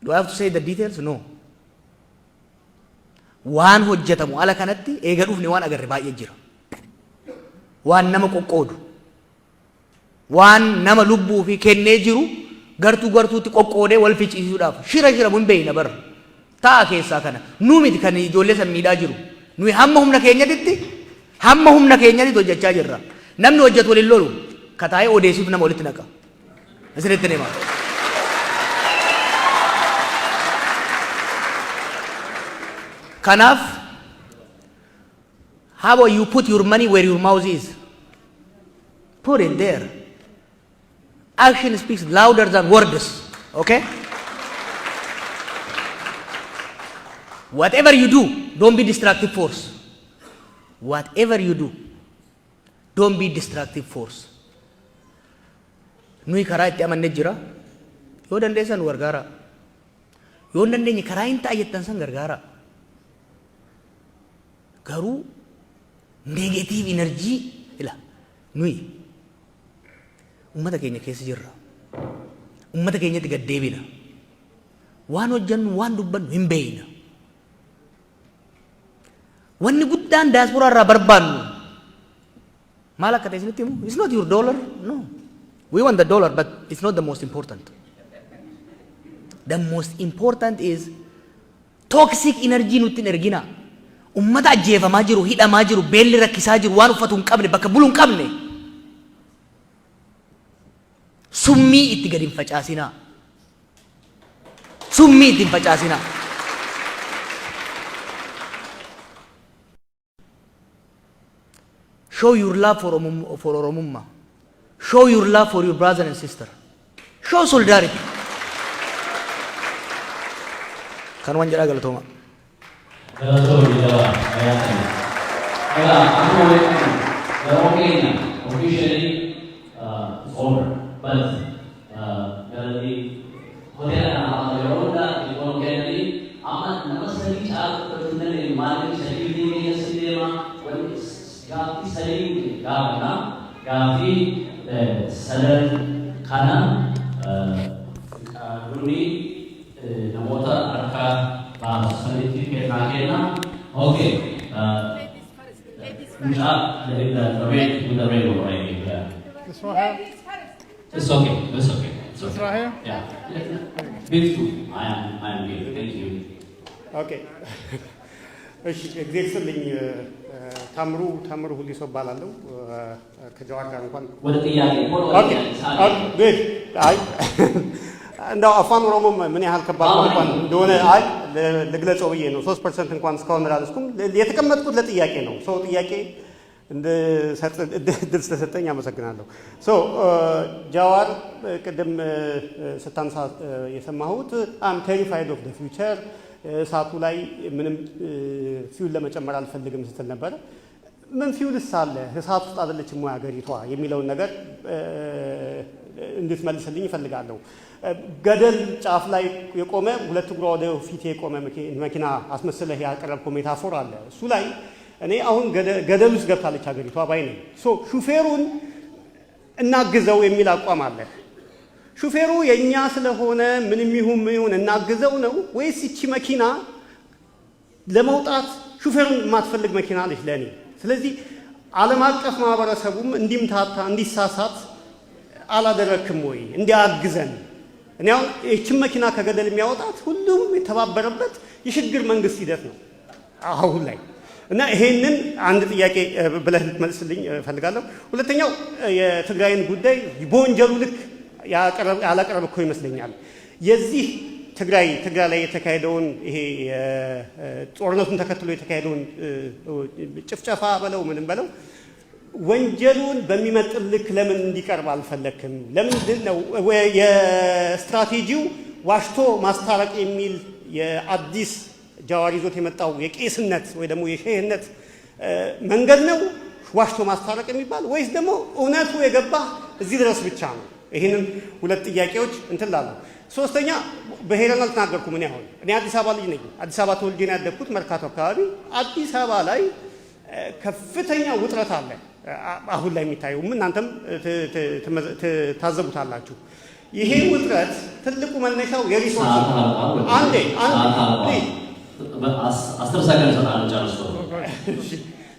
Do I have to say the details? No. Waan hojjetamu ala kanatti eega dhufne waan agarre baay'ee jira. Waan nama qoqqoodu. Waan nama lubbuu fi kennee jiru gartuutti qoqqoodee wal ficcisiisuudhaaf shira mun beeyna bara. Ta'a keessaa kana. Nu miti kan ijoollee san miidhaa jiru. Nuyi hamma humna keenyatti hojjechaa jirra. Namni hojjetu waliin lolu kataa'ee odeessuuf nama walitti naqa. Isinitti hima. Kanaaf How about you put your money where your mouth is? Put it there. Action speaks louder than words. Okay? Whatever you do, don't be destructive force. Whatever you do, don't be destructive force. Nui karaa itti amanne jira. Yoo dandeessan gargaara. Yoo dandeenye karaa hin taayettan san gargaara. Garuu negative energy ila nui ummata keenya keessa jirra. Ummata keenyatti gad deebina. Waan hojjannu waan dubbannu hin beeyna. Wanni guddaan diaspora irraa barbaannu maal akka ta'e isinitti himu? It's not your dollar, no. We want the dollar, but it's not the most important. The most important is toxic energy nutti hin ergina. Ummata ajjeefamaa jiru, hidhamaa jiru, beelli rakkisaa jiru, waan uffatu hin qabne, bakka bulu hin qabne. Summii itti gad hin facaasinaa. Summii itti hin facaasinaa. Show your love for Oromumma. Show your love for your brother and sister. Show solidarity. Kan wan jedhaa galatooma. Galatooma jawaa ayyaatan. Egaa akkuma beekamu yeroo keenya officially over but galanii hoteela kana yeroo hundaa yeroo keenyanii amma nama sadii caalaa dandeenye maaliif sadii deemee asii deema wanti gaaffii sadii gaafana gaaffii sadan kana duni namoota harka baasanitti kenna. Okay. The red one right here. This one here? It's okay. It's okay. This right here? Yeah. With you. I am good. Thank you. Okay. እሺ እግዚአብሔር ይስጥልኝ ታምሩ ሁሊሶ እባላለሁ ከጀዋር ጋር እንኳን ወደ ጥያቄ ኦኬ ጉድ አይ እንደው አፋን ኦሮሞ ምን ያህል ከባድ እንኳን እንደሆነ አይ ልግለጸው ብዬ ነው 3% እንኳን እስካሁን አላልኩም የተቀመጥኩት ለጥያቄ ነው ሰው ጥያቄ እንደ ድል ስለሰጠኝ አመሰግናለሁ ጃዋር ቅድም ስታንሳ የሰማሁት አም ቴሪፋይድ ኦፍ ዘ ፊውቸር ሳቱ ላይ ምንም ፊውል ለመጨመር አልፈልግም ስትል ነበር ምን ፊውልስ አለ እሳት ውስጥ አይደለችም ወይ ሀገሪቷ የሚለውን ነገር እንድትመልስልኝ እፈልጋለሁ ገደል ጫፍ ላይ የቆመ ሁለት እግሯ ወደ ፊት የቆመ መኪና አስመስለህ ያቀረብከው ሜታፎር አለ እሱ ላይ እኔ አሁን ገደል ውስጥ ገብታለች ሀገሪቷ ባይ ነኝ ሹፌሩን እናግዘው የሚል አቋም አለ ሹፌሩ የኛ ስለሆነ ምንም ይሁን እናግዘው ነው ወይስ እቺ መኪና ለመውጣት ሹፌሩን ማትፈልግ መኪና አለች ለኔ ስለዚህ ዓለም አቀፍ ማህበረሰቡም እንዲምታታ እንዲሳሳት አላደረክም ወይ እንዲያግዘን እኔው እቺ መኪና ከገደል የሚያወጣት ሁሉም የተባበረበት የሽግግር መንግስት ሂደት ነው አሁን ላይ እና ይሄንን አንድ ጥያቄ ብለህ ልትመልስልኝ ፈልጋለሁ ሁለተኛው የትግራይን ጉዳይ በወንጀሉ ልክ ያላቀረብከው ይመስለኛል የዚህ ትግራይ ላይ የተካሄደውን ይሄ ጦርነቱን ተከትሎ የተካሄደውን ጭፍጨፋ በለው ምንም በለው ወንጀሉን በሚመጥን ልክ ለምን እንዲቀርብ አልፈለክም ለምንድን ነው የስትራቴጂው ዋሽቶ ማስታረቅ የሚል የአዲስ ጃዋር ይዞት የመጣው የቄስነት ወይ ደግሞ የሼህነት መንገድ ነው ዋሽቶ ማስታረቅ የሚባል ወይስ ደግሞ እውነቱ የገባ እዚህ ድረስ ብቻ ነው ይሄንን ሁለት ጥያቄዎች እንትላለሁ ሶስተኛ በሄረናል ተናገርኩ ምን ያህል እኔ አዲስ አበባ ልጅ ነኝ አዲስ አበባ ተወልጄ ነው ያደግኩት መርካቶ አካባቢ አዲስ አበባ ላይ ከፍተኛ ውጥረት አለ አሁን ላይ የሚታየው እናንተም ታዘቡታላችሁ ይሄ ውጥረት ትልቁ መነሻው የሪሶርስ አንዴ አስተር ሰከንድ ሰጣን ጨርሶ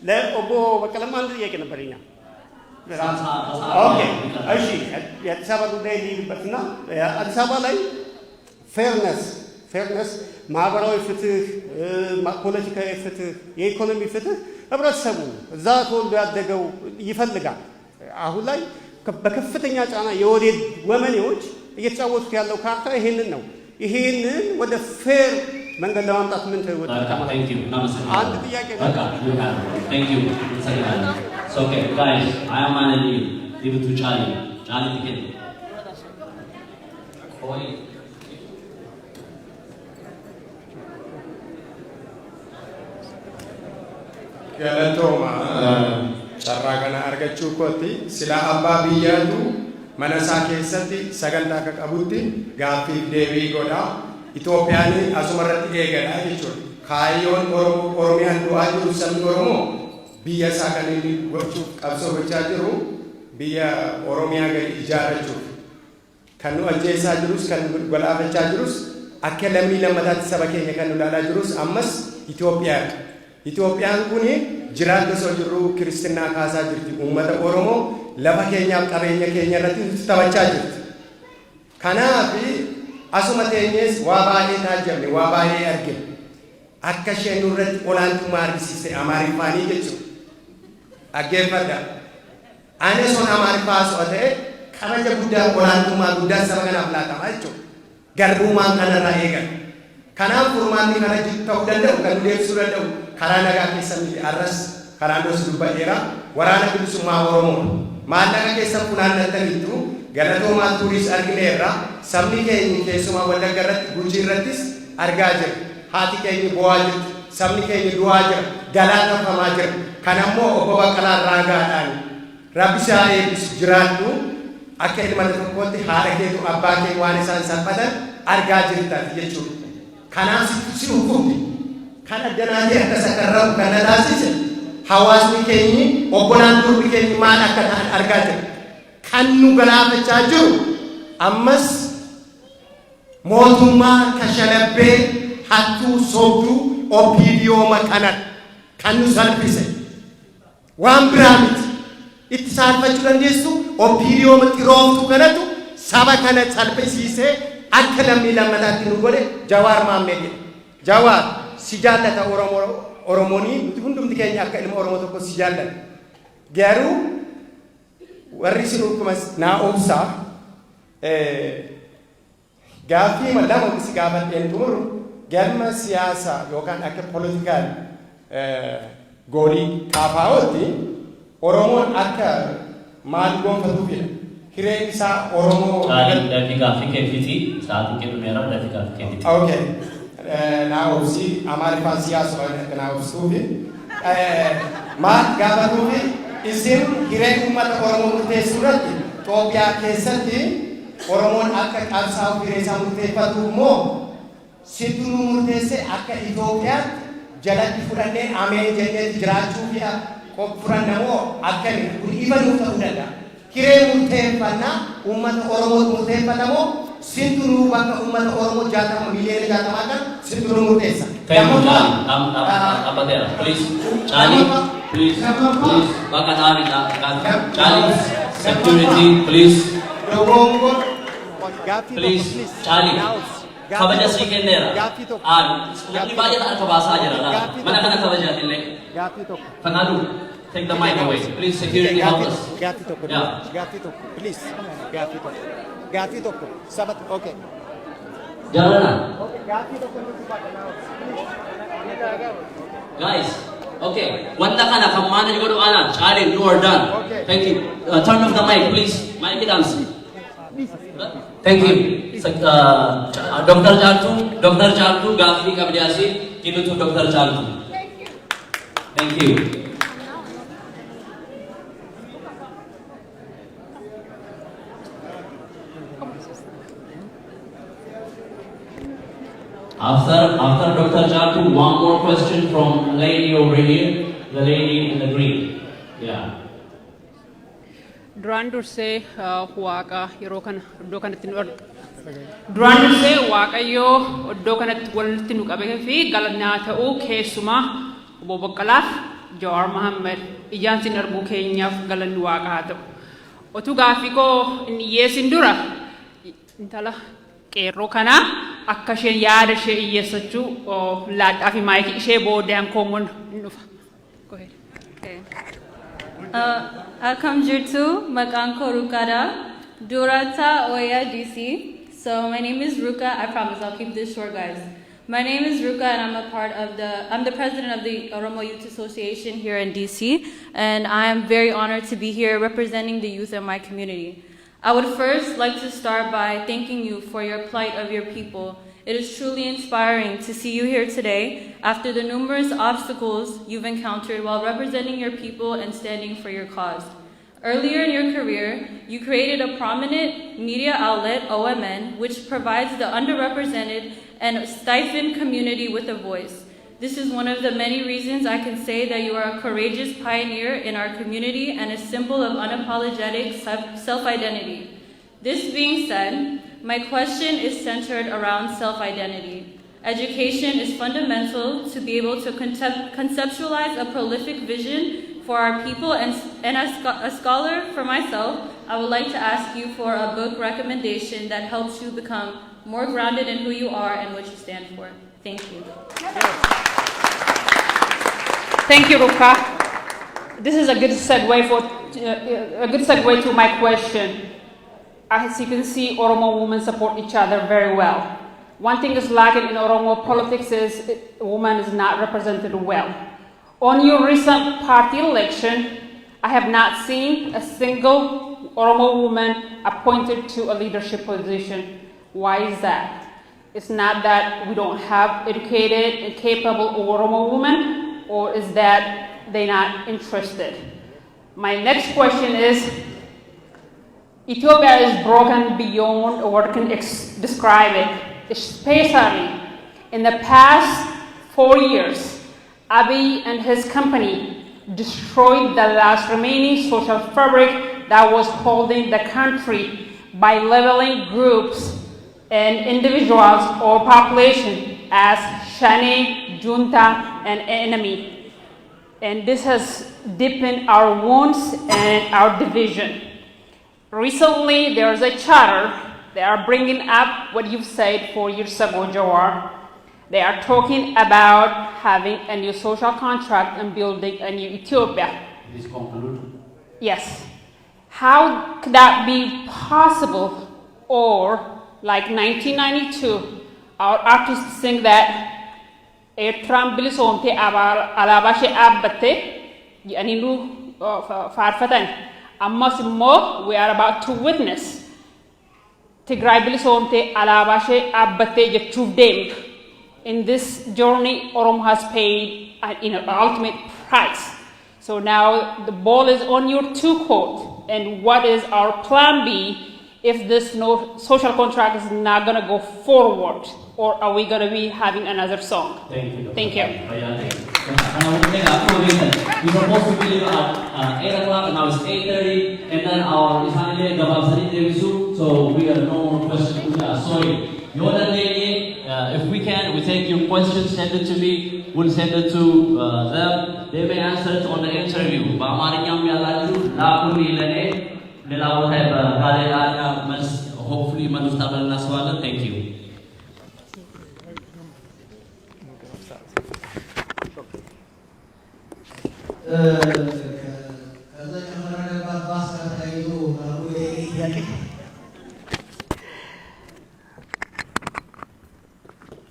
ለኦቦ በቀለም አንድ ጥያቄ ነበርኛ ኦኬ እሺ የአዲስ አበባ ጉዳይ ሊልበትና አዲስ አበባ ላይ ፌርነስ ማህበራዊ ፍትህ ፖለቲካዊ ፍትህ የኢኮኖሚ ፍትህ ህብረተሰቡ እዛ ተወልዶ ያደገው ይፈልጋል አሁን ላይ በከፍተኛ ጫና የወዴድ ወመኔዎች እየተጫወቱት ያለው ካርታ ይሄንን ነው ይሄንን ወደ ፌር መንገድ ለማምጣት ምን ተወጣ? Thank you. Namaste. አንድ ጥያቄ ነው። Okay, you have it. Thank you. It's okay, guys. I am on leave. Give it to Charlie. Charlie, ticket. Galatooma carraa kana argachuu kootti sila abbaa biyyaatu mana isaa keessatti sagantaa akka qabutti gaaffiif deebii godha. Itoophiyaan asuma irratti eegadha jechuudha. Kaayyoon Oromiyaan du'aa jiru sabni Oromoo biyya isaa kan inni gochuuf qabsoo gochaa jiru biyya Oromiyaa gadi ijaarrachuuf. Kan nu ajjeesaa jirus kan nu galaafachaa jirus akka lammii lammataatti saba keenya kan nu ilaalaa jirus ammas Itoophiyaadha. Itoophiyaan kun jiraatu osoo jirru Kiristinnaa kaasaa jirti. Uummata Oromoo lafa keenyaaf qabeenya keenya irratti nuti taphachaa jirti. Kanaaf asuma teenyees waa baay'ee taajjabne, waa baay'ee argine. Akka isheen nurratti olaantummaa argisiiste Amaariffaanii jechuudha. Dhaggeeffadha. Ani son Amaariffaa osoo ta'e kabaja guddaa olaantummaa guddaa saba kanaaf laatama jechuudha. Garbummaan kanarraa eegala. Kanaaf furmaanni kana ta'uu danda'u kan deebisuu danda'u karaa nagaa keessa miti arras karaa ndoos dubbadheera waraana bilisummaa Oromoo maallaqa keessa funaannataniitu galatoomaa tuuriis argineerra sabni keenya keessumaa Wallagga irratti Gujii irrattis argaa jira haati keenya bu'aa jirti sabni keenya du'aa jira galaatafamaa jira kan ammoo obbo Baqqalaa Raagaadhaan rabbi isaa eebbisu jiraadhu akka ilma tokkootti haadha keetu abbaa kee waan isaan salphatan argaa jirtaati jechuudha. Kanaaf si hukumti kan addanaatee akka sakarraa'u kan taasise hawaasni keenyi obbolaan durbi keenyi maal akka ta'an argaa jira. Kan nu galaafachaa jiru ammas mootummaa kashalabbee hattuu sobduu OPDO maqanan kan nu salphise waan biraa miti itti saalfachuu dandeessu OPDO xirooftuu kanatu saba kana salphisiisee akka lammii lammataatti nu godhe Jawaar Mohammed. Jawaar si jaallata Oromoonii nuti hundumti keenya akka ilma Oromoo tokko si jaallata. Garuu warri sin hukumas naa obsaa gaaffii lama si gaafadheen xumuru galma siyaasaa yookaan akka politikaal goolii kaafaa'ootti Oromoon akka maal gonfatu fila. Hireen isaa Oromoo. Dafiika fikirfiti saat kennumeera dafiika fikirfiti. Okay. Naa obsi Amaariffaan siyaasa waan naa obsuufi maal gaafatuufi isin hireen uummata Oromoo murteessuu irratti Itoophiyaa keessatti Oromoon akka qabsaa'u hiree isaa murteeffatu immoo situ nu murteesse akka Itoophiyaatti jalatti fudhannee amee jennee jiraachuu fi fudhannamoo akkami kun ifa nuuf ta'uu danda'a. Hiree murteeffannaa uummata Oromoo murteeffatamoo sintu nu bakka uummata Oromoo 60 miliyoona 60 kan sintu nu murteessa. Please, Charlie, please, bakka taa'anii Charlie, security, please. Please, Charlie. Kabaja sii kenneera. Namni baay'ee harka baasaa jira. Mana kana kabajaa illee. Fanaadu. Take the mic away. Please, security help us. Gaaffii tokko. Please. Gaaffii tokko. Sabat. Okay. Jalana. Gaaffii tokko. Guys. Okay. Wanta kana kan manage godhu ana. Charlie, you are done. Thank you. Turn off the mic, please. Mic it on. Thank you. Dr. Jaltu, gaaffii qabdiyaasi. Give it to Dr. Jaltu. Thank you. After Dr. Jaltu, one more question from a lady over here, the lady in the green. Yeah. Duraan dursee waaqa yeroo kana iddoo kanatti nu duraan dursee waaqayyoo iddoo kanatti walitti nu qabee fi galanaa ta'uu keessumaa obbo Baqqalaaf Jawaar Mohammed ijaan sin arguu keenyaaf galanni waaqaa ta'u. Otuu gaaffii koo inni dhiyeessin dura intala qeerroo kanaa akka isheen yaada ishee dhiyeessachuu laadhaa fi maayikii ishee boodaan koomon hin dhufa. Akkam jirtu maqaan koo Rukaadha. Durata Oya DC. So my name is Ruka. I promise I'll keep this short, guys. My name is Ruka, and I'm the president of the Oromo Youth Association here in DC, and I am very honored to be here representing the youth in my community. I would first like to start by thanking you for your plight of your people. It is truly inspiring to see you here today after the numerous obstacles you've encountered while representing your people and standing for your cause. Earlier in your career, you created a prominent media outlet, OMN, which provides the underrepresented and stifled community with a voice. This is one of the many reasons I can say that you are a courageous pioneer in our community and a symbol of unapologetic self-identity. This being said, my question is centered around self-identity. Education is fundamental to be able to conceptualize a prolific vision for our people, and as a scholar for myself, I would like to ask you for a book recommendation that helps you become more grounded in who you are and what you stand for. Thank you. Thank you, Ruka. This is a good segue to my question. As you can see, Oromo women support each other very well. One thing is lacking in Oromo politics is women is not represented well. On your recent party election, I have not seen a single Oromo woman appointed to a leadership position. Why is that? It's not that we don't have educated and capable Oromo women, or is that they're not interested? My next question is, Ethiopia is broken beyond what I can describe it, especially in the past 4 years. Abiy and his company destroyed the last remaining social fabric that was holding the country by labeling groups and individuals or population as Shane, junta, and enemy. And this has deepened our wounds and our division. Recently, there is a charter. They are bringing up what you've said 4 years ago, Jawar. They are talking about having a new social contract and building a new Ethiopia. Please conclude. Yes. How could that be possible? Or, like 1992, our artists sing that Ertran bilisomte alabashe abbate, yaninu farfatan. Ammas we are about to witness Tigray bilisomte alabashe abbate jechuuf deemtu. In this journey, Oromo has paid an ultimate price. So now the ball is on your two court. And what is our plan B if this no social contract is not going to go forward? Or are we going to be having another song? Thank you. Thank you. We were supposed to be leaving at 8 o'clock, and now it's 8:30, and then our Ismaili Gabab Devisu, so we have no more questions. Sorry. If we can, we take your questions, send it to me, we'll send it to them. They may answer it on the interview. Hopefully, thank you.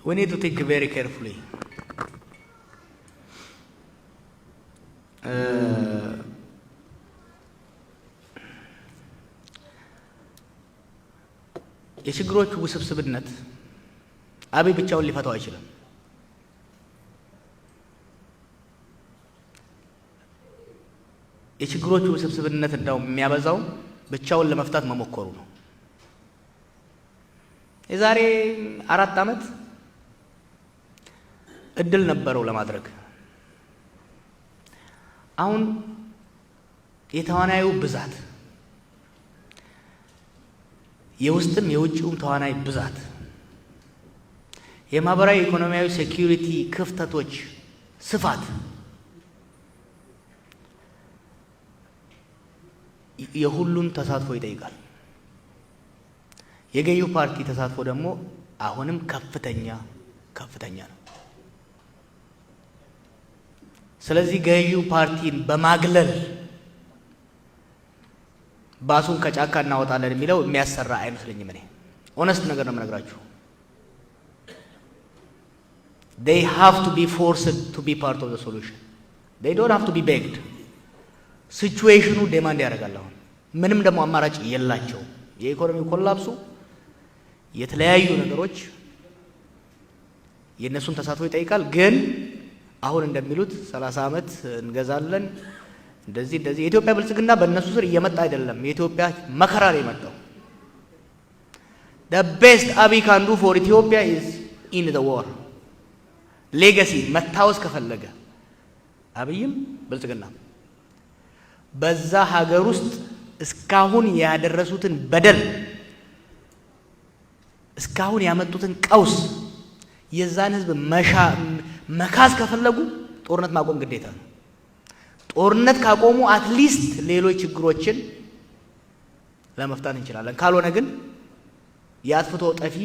We need to think very carefully. የችግሮቹ ውስብስብነት አብይ ብቻውን ሊፈታው አይችልም። የችግሮቹ ውስብስብነት እንዳው የሚያበዛው ብቻውን ለመፍታት መሞከሩ ነው። የዛሬ 4 ዓመት እድል ነበረው ለማድረግ። አሁን የተዋናዩ ብዛት የውስጥም የውጭውም ተዋናይ ብዛት የማህበራዊ ኢኮኖሚያዊ ሴኩሪቲ ክፍተቶች ስፋት የሁሉም ተሳትፎ ይጠይቃል። የገዢው ፓርቲ ተሳትፎ ደግሞ አሁንም ከፍተኛ ነው። ስለዚህ ገዢው ፓርቲን በማግለል ባሱን ከጫካ እናወጣለን የሚለው የሚያሰራ አይመስለኝም። እኔ ኦነስት ነገር ነው የምነግራችሁ። they have to be forced to be part of the solution. They don't have to be begged. ሲቹዌሽኑ ዴማንድ ያደርጋል። አሁን ምንም ደግሞ አማራጭ የላቸውም። የኢኮኖሚ ኮላፕሱ የተለያዩ ነገሮች የነሱን ተሳትፎ ይጠይቃል። ግን አሁን እንደሚሉት 30 ዓመት እንገዛለን እንደዚህ የኢትዮጵያ ብልጽግና በእነሱ ስር እየመጣ አይደለም። የኢትዮጵያ መከራ ነው የመጣው። The best Abiy can do for Ethiopia is in the war. ሌጋሲ መታወስ ከፈለገ አብይም ብልጽግና በዛ ሀገር ውስጥ እስካሁን ያደረሱትን በደል እስካሁን ያመጡትን ቀውስ የዛን ህዝብ መካስ ከፈለጉ ጦርነት ማቆም ግዴታ ነው። ጦርነት ካቆሙ አትሊስት ሌሎች ችግሮችን ለመፍታት እንችላለን። ካልሆነ ግን ያጥፍቶ ጠፊ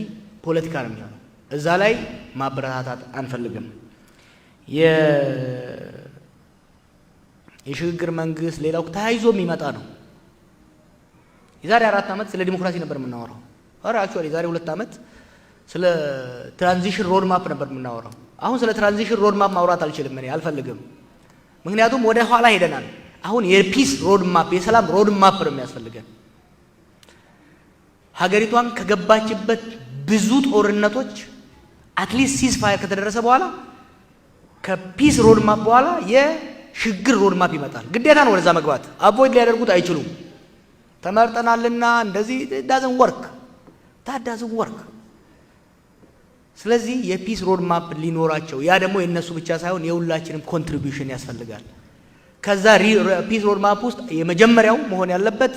ፖለቲካ ነው የሚሆነው። እዛ ላይ ማበረታታት አንፈልግም። የሽግግር መንግስት ሌላው ተያይዞ የሚመጣ ነው። የዛሬ 4 ዓመት ስለ ዲሞክራሲ ነበር የምናወራው። አክቹአሊ የዛሬ 2 ዓመት ስለ ትራንዚሽን ሮድ ማፕ ነበር የምናወራው። አሁን ስለ ትራንዚሽን ሮድ ማፕ ማውራት አልችልም፣ እኔ አልፈልግም። ምክንያቱም ወደ ኋላ ሄደናል። አሁን የፒስ ሮድ ማፕ የሰላም ሮድ ማፕ ነው የሚያስፈልገን። ሀገሪቷን ከገባችበት ብዙ ጦርነቶች አትሊስት ሲዝ ፋየር ከተደረሰ በኋላ ከፒስ ሮድ ማፕ በኋላ የሽግግር ሮድ ማፕ ይመጣል። ግዴታ ነው ወደዛ መግባት። አቮይድ ሊያደርጉት አይችሉም። ተመርጠናልና እንደዚህ ዳዝን ወርክ ታዳዝን ወርክ። ስለዚህ የፒስ ሮድ ማፕ ሊኖራቸው ያ ደግሞ የነሱ ብቻ ሳይሆን የሁላችንም ኮንትሪቢዩሽን ያስፈልጋል። ከዛ ፒስ ሮድ ማፕ ውስጥ የመጀመሪያው መሆን ያለበት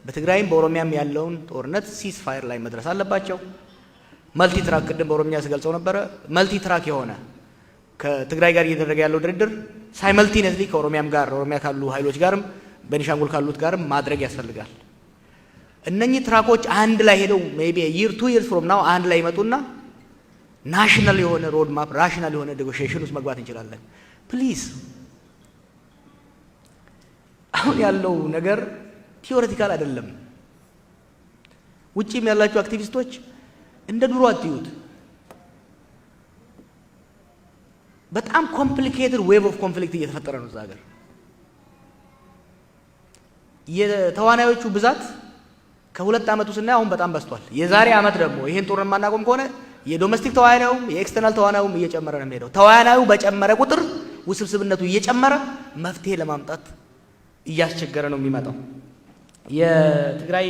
በትግራይም በኦሮሚያም ያለውን ጦርነት ሲዝ ፋየር ላይ መድረስ አለባቸው። መልቲ ትራክ ቅድም በኦሮሚያ ስገልጸው ነበረ። መልቲ ትራክ የሆነ ከትግራይ ጋር እየተደረገ ያለው ድርድር ሳይመልቲነስሊ ከኦሮሚያም ጋር ኦሮሚያ ካሉ ኃይሎች ጋርም በኒሻንጉል ካሉት ጋርም ማድረግ ያስፈልጋል። እነኚህ ትራኮች አንድ ላይ ሄደው ሜቢ year 2 years from now አንድ ላይ ይመጡና ናሽናል የሆነ ሮድ ማፕ ራሽናል የሆነ ኔጎሺዬሽን ውስጥ መግባት እንችላለን። ፕሊዝ አሁን ያለው ነገር ቲዮሬቲካል አይደለም። ውጪም ያላችሁ አክቲቪስቶች እንደ ድሮ አትዩት። በጣም ኮምፕሊኬትድ ዌቭ ኦፍ ኮንፍሊክት እየተፈጠረ ነው እዛ ሀገር። የተዋናዮቹ ብዛት ከ2 ዓመቱ ስናይ አሁን በጣም በዝቷል። የዛሬ ዓመት ደግሞ ይሄን ጦርነት ማናቆም ከሆነ የዶሜስቲክ ተዋናዩም የኤክስተርናል ተዋናዩም እየጨመረ ነው የሚሄደው። ተዋናዩ በጨመረ ቁጥር ውስብስብነቱ እየጨመረ መፍትሄ ለማምጣት እያስቸገረ ነው የሚመጣው። የትግራይ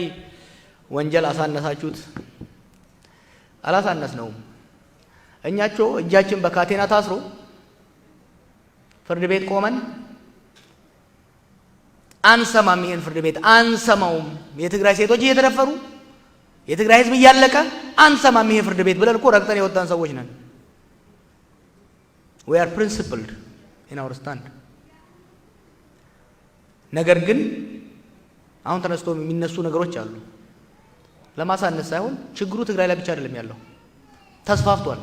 ወንጀል አሳነሳችሁት፣ አላሳነስ ነውም። እኛቸው እጃችን በካቴና ታስሮ ፍርድ ቤት ቆመን አንሰማም። ይሄን ፍርድ ቤት አንሰማውም። የትግራይ ሴቶች እየተደፈሩ የትግራይ ህዝብ እያለቀ አንሰማም ይሄ ፍርድ ቤት ብለን እኮ ረግጠን የወጣን ሰዎች ነን። we are principled in our stand። ነገር ግን አሁን ተነስቶ የሚነሱ ነገሮች አሉ። ለማሳነስ ሳይሆን ችግሩ ትግራይ ላይ ብቻ አይደለም ያለው፣ ተስፋፍቷል።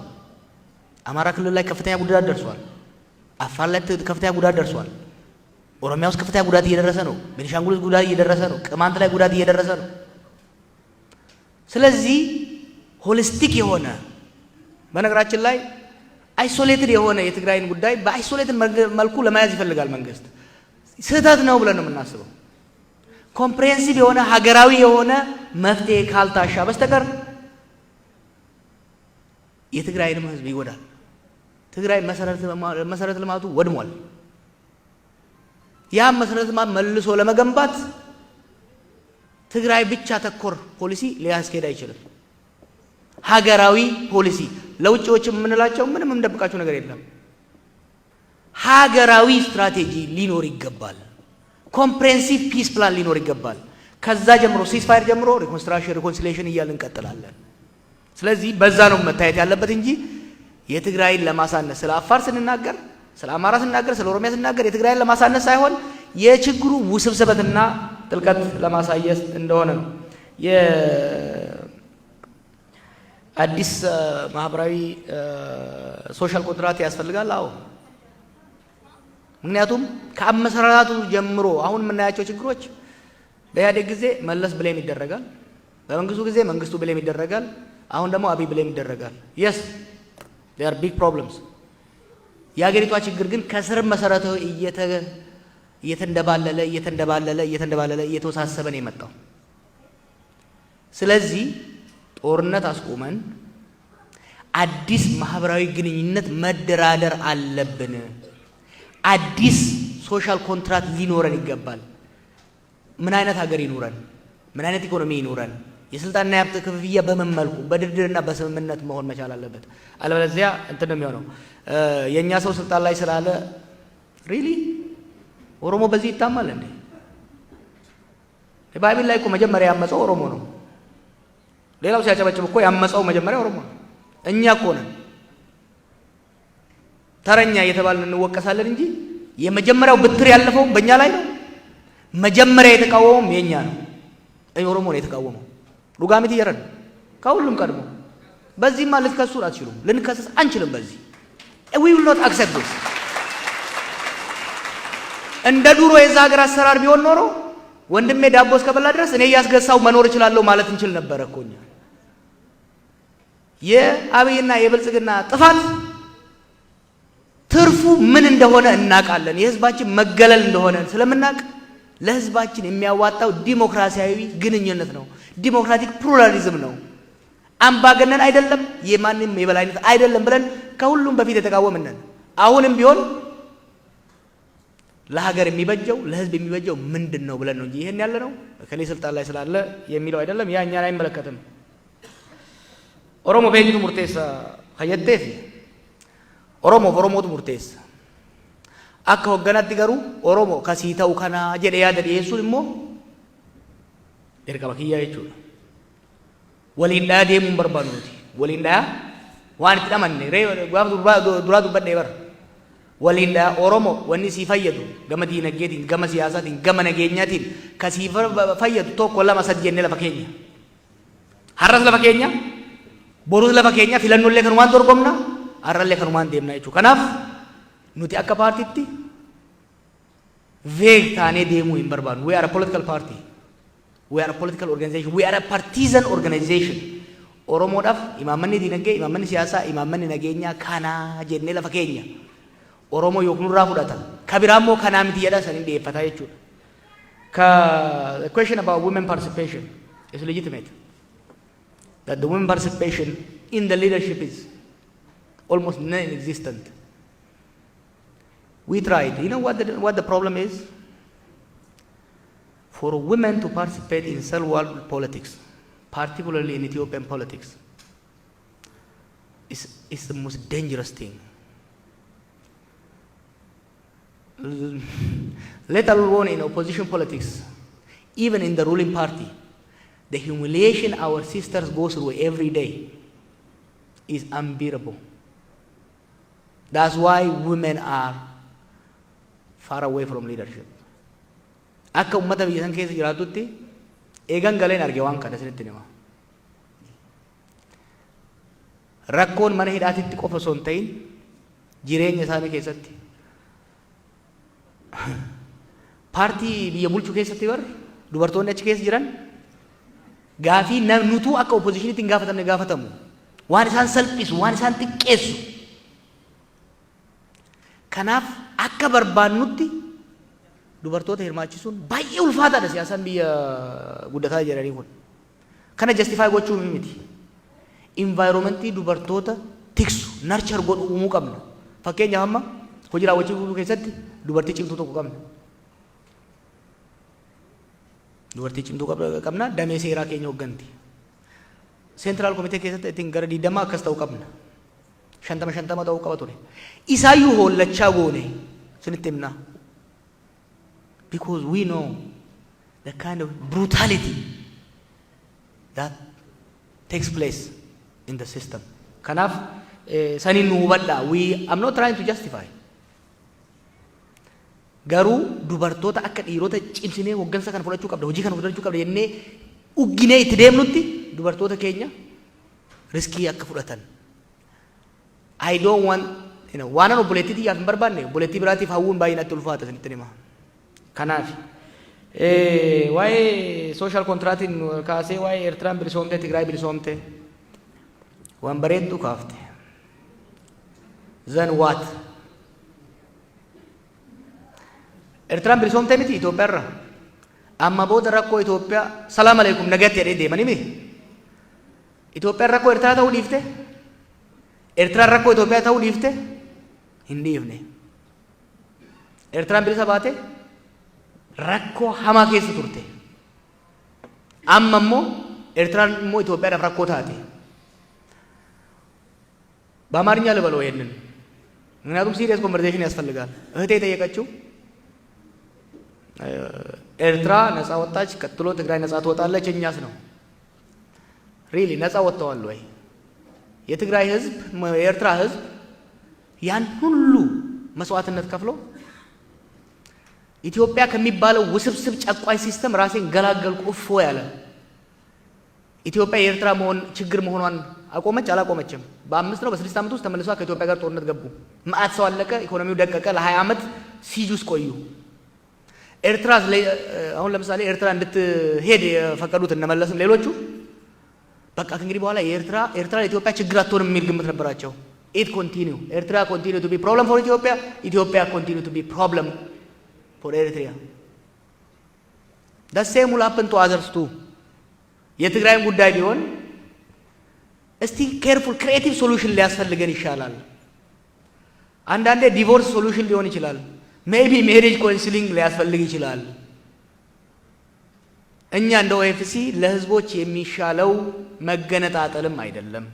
አማራ ክልል ላይ ከፍተኛ ጉዳት ደርሷል። አፋር ላይ ከፍተኛ ጉዳት ደርሷል። ኦሮሚያ ውስጥ ከፍተኛ ጉዳት እየደረሰ ነው። ቤኒሻንጉል ጉዳት እየደረሰ ነው። ቅማንት ላይ ጉዳት እየደረሰ ነው። ስለዚህ ሆሊስቲክ የሆነ በነገራችን ላይ አይሶሌትድ የሆነ የትግራይን ጉዳይ በአይሶሌትድ መልኩ ለመያዝ ይፈልጋል መንግስት። ስህተት ነው ብለን ነው የምናስበው። ኮምፕሬሄንሲቭ የሆነ ሀገራዊ የሆነ መፍትሄ ካልታሻ በስተቀር የትግራይንም ህዝብ ይጎዳል። ትግራይ መሰረተ ልማቱ ወድሟል። ያ መሰረተ ልማት መልሶ ለመገንባት ትግራይ ብቻ ተኮር ፖሊሲ ሊያስኬድ አይችልም። ሀገራዊ ፖሊሲ ለውጪዎች የምንላቸው ምንም እንደብቃቸው ነገር የለም። ሀገራዊ ስትራቴጂ ሊኖር ይገባል። ኮምፕሬሄንሲቭ ፒስ ፕላን ሊኖር ይገባል። ከዛ ጀምሮ ሲስፋየር ጀምሮ ሪኮንስትራክሽን ሪኮንሲሊዬሽን እያልን እንቀጥላለን። ስለዚህ በዛ ነው መታየት ያለበት እንጂ የትግራይን ለማሳነስ ስለ አፋር ስንናገር፣ ስለ አማራ ስንናገር፣ ስለ ኦሮሚያ ስንናገር የትግራይን ለማሳነስ ሳይሆን የችግሩ ውስብስበትና ጥልቀት ለማሳየት እንደሆነ ነው። የአዲስ ማህበራዊ ሶሻል ኮንትራክት ያስፈልጋል። አዎ፣ ምክንያቱም ከአመሰራራቱ ጀምሮ አሁን የምናያቸው ችግሮች በኢህአዴግ ጊዜ መለስ ብሌም ይደረጋል፣ በመንግስቱ ጊዜ መንግስቱ ብሌም ይደረጋል፣ አሁን ደግሞ አብይ ብሌም ይደረጋል። የስ they are big problems የሀገሪቷ ችግር ግን ከስር መሰረታዊ እየተንደባለለ እየተወሳሰበ ነው የመጣው። ስለዚህ ጦርነት አስቆመን አዲስ ማህበራዊ ግንኙነት መደራደር አለብን። አዲስ ሶሻል ኮንትራክት ሊኖረን ይገባል። ምን አይነት ሀገር ይኖረን? ምን አይነት ኢኮኖሚ ይኖረን? የስልጣንና የሀብት ክፍፍያ በምን መልኩ በድርድርና በስምምነት መሆን መቻል አለበት። አለበለዚያ እንትን ነው የሚሆነው። የኛ ሰው ስልጣን ላይ ስላለ ሪሊ ኦሮሞ በዚህ ይታማል እንዴ? ባይብል ላይ እኮ መጀመሪያ ያመፀው ኦሮሞ ነው። ሌላው ሲያጨበጭብ እኮ ያመፀው መጀመሪያ ኦሮሞ ነው። እኛ እኮ ነን ተረኛ እየተባልን እንወቀሳለን እንጂ የመጀመሪያው ብትር ያለፈው በእኛ ላይ ነው። መጀመሪያ የተቃወመው የኛ ነው። ኦሮሞ ነው የተቃወመው። ሉጋሚት ይረድ ከሁሉም ቀድሞ በዚህማ ልትከሱን አትችሉም። ልንከሰስ አንችልም። በዚህ we will not accept this። እንደ ድሮ የዛ ሀገር አሰራር ቢሆን ኖሮ ወንድሜ ዳቦ እስከበላ ድረስ እኔ እያስገሳው መኖር እችላለሁ ማለት እንችል ነበር እኮ እኛ። የአብይና የብልጽግና ጥፋት ትርፉ ምን እንደሆነ እናውቃለን። የህዝባችን መገለል እንደሆነ ስለምናውቅ ለህዝባችን የሚያዋጣው ዲሞክራሲያዊ ግንኙነት ነው። ዲሞክራቲክ ፕሉራሊዝም ነው። አምባገነን አይደለም፣ የማንም የበላይነት አይደለም ብለን ከሁሉም በፊት የተቃወምን ነን። አሁንም ቢሆን ለሀገር የሚበጀው ለህዝብ የሚበጀው ምንድነው ብለን ነው እንጂ ይሄን ያለ ነው ከሌ ስልጣን ላይ ስላለ የሚለው አይደለም። ያ እኛን አይመለከትም። ኦሮሞ በእንቱ ሙርቴሳ ከየቴፍ ኦሮሞቱ ሙርቴሳ akka hogganaatti garuu oromo kasii ta'u kana jedhe yaada dhiyeessuun immoo ergama kiyyaa jechuudha. Waliin dhayaa deemuun barbaadu nuti. Waliin dhayaa waan itti dhamanne duraa dubbadhee bara. Waliin dhayaa oromo wanni sii fayyadu gama diinagdeetiin, gama siyaasaatiin, gama nageenyaatiin kasii fayyadu tokko lama sadi jennee lafa keenya. Har'as lafa keenya, borus lafa keenya filannollee kanumaan dorgomna, har'allee kanumaan deemna jechuudha. Kanaaf nuti akka paartiitti veeg taanee deemuu hin barbaadnu. We are a political party. We are a political organization. We are a partisan organization. Oromoodhaaf imaammanni diinagdee, imaammanni siyaasaa, imaammanni nageenyaa kanaa jennee lafa keenya. Oromoo yookiin nurraa fudhata. Ka biraa immoo kanaa miti jedha saniin dhiyeeffataa jechuudha. The question about women participation is legitimate. That the women participation in the leadership is almost non-existent. We tried. You know what the problem is? For women to participate in cell world politics, particularly in Ethiopian politics, is the most dangerous thing. Let alone in opposition politics, even in the ruling party, the humiliation our sisters go through every day is unbearable. That's why women are far away from leadership. Akka ummata biyya san keessa jiraatutti eegan galeen arge waan kana isinitti hima. Rakkoon mana hidhaatitti qofa osoo hin ta'in jireenya isaanii keessatti paartii biyya bulchuu keessatti bar dubartoonni achi keessa jiran gaafii nutuu akka oppositionitti hin gaafatamne gaafatamu. Waan isaan salphisu, waan isaan xiqqeessu. Kanaaf akka barbaannutti dubartoota hirmaachisuun baay'ee ulfaataadha siyaasaan biyya guddataa jiranii kun. Kana justify gochuu miti. Environmentii dubartoota tiksu nurture godhu uumuu qabna. Fakkeenyaaf amma hojii raawwachiisuu keessatti dubartii cimtuu tokko qabna. Dubartii cimtuu qabna damee seeraa keenya hoogganti. Seentiraal komitee keessatti ittiin gara 20 akkas ta'uu qabna. 50 ta'uu qaba ture. Isaayyuu hollachaa goone sinitti himna. Because we know the kind of brutality that takes place in the system. Kanaaf saniin nu hubadha. I'm not trying to justify. Garuu dubartoota akka dhiirota cimsinee hoggansa kana fudhachuu qabda, hojii kana fudhachuu qabda jennee ugginee itti deemnutti dubartoota keenya riskii akka fudhatan. I don't want, waan obboleettii xiyyaaf hin barbaanne obboleettii biraatiif hawwuun baay'ee natti ulfaata isinitti hima. Kanaaf waa'ee social contractiin kaasee waa'ee Eertiraan bilisoomte, Tigraay bilisoomte waan bareeddu kaafte. Then what? ኤርትራን ብሊሶምቴ ሚቲ ኢትዮጵያ ራ አማ ቦደ ረኮ ኢትዮጵያ ሰላም አለይኩም ነገት የዴ ደመኒ ሚ ኢትዮጵያ ረኮ ኤርትራ ተው ዲፍቴ ኤርትራ ረኮ ኢትዮጵያ ተው ዲፍቴ hindiifne ኤርትራን bilisa baate rakkoo hamaa keessa turte amma immoo ኤርትራን immoo ኢትዮጵያadhaaf rakkoo taate በአማርኛ ልበለው ይሄንን ምክንያቱም ሲሪየስ ኮንቨርሴሽን ያስፈልጋል እህቴ የጠየቀችው ኤርትራ ነፃ ወጣች ቀጥሎ ትግራይ ነፃ ትወጣለች እኛስ ነው ሪሊ ነፃ ወጥተዋል ወይ የትግራይ ህዝብ የኤርትራ ህዝብ ያን ሁሉ መስዋዕትነት ከፍሎ ኢትዮጵያ ከሚባለው ውስብስብ ጨቋይ ሲስተም ራሴን ገላገልኩ እፎ ያለ ኢትዮጵያ የኤርትራ መሆን ችግር መሆኗን አቆመች አላቆመችም በ5 ነው በ6 ዓመት ውስጥ ተመልሷ ከኢትዮጵያ ጋር ጦርነት ገቡ ማአት ሰው አለቀ ኢኮኖሚው ደቀቀ ለ20 ዓመት ሲጅ ውስጥ ቆዩ ኤርትራ አሁን ለምሳሌ ኤርትራ እንድትሄድ የፈቀዱት እነመለስም ሌሎቹ በቃ ከእንግዲህ በኋላ ኤርትራ ለኢትዮጵያ ችግር አትሆንም የሚል ግምት ነበራቸው it continue Eritrea continue to be problem for Ethiopia continue to be problem for Eritrea the same will happen to others too የትግራይም ጉዳይ ቢሆን እስቲ careful creative solution ሊያስፈልገን ይሻላል አንዳንዴ ዲቮርስ ሶሉሽን ሊሆን ይችላል maybe marriage counseling ሊያስፈልግ ይችላል እኛ እንደ OFC ለህዝቦች የሚሻለው መገነጣጠልም አይደለም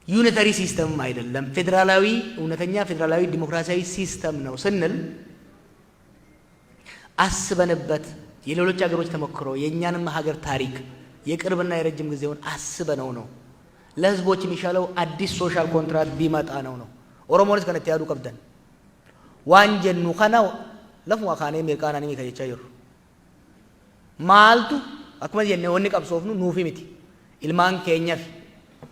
ዩኒታሪ ሲስተም አይደለም ፌደራላዊ እውነተኛ ፌደራላዊ ዲሞክራሲያዊ ሲስተም ነው ስንል አስበንበት የሌሎች ሀገሮች ተሞክሮ የኛንም ሀገር ታሪክ የቅርብና የረጅም ጊዜውን አስበነው ነው ለህዝቦች የሚሻለው አዲስ ሶሻል ኮንትራክት ቢመጣ ነው ኦሮሞዎች ከነተ ያዱ ቀብደን ዋንጀኑ ከናው ለፉ አካኔ ሜርቃናኒ ከየቻየሩ ማልቱ አክመ የነ ወኒ ቀብሶፍኑ ኑፊ ሚቲ ኢልማን ኬኛፍ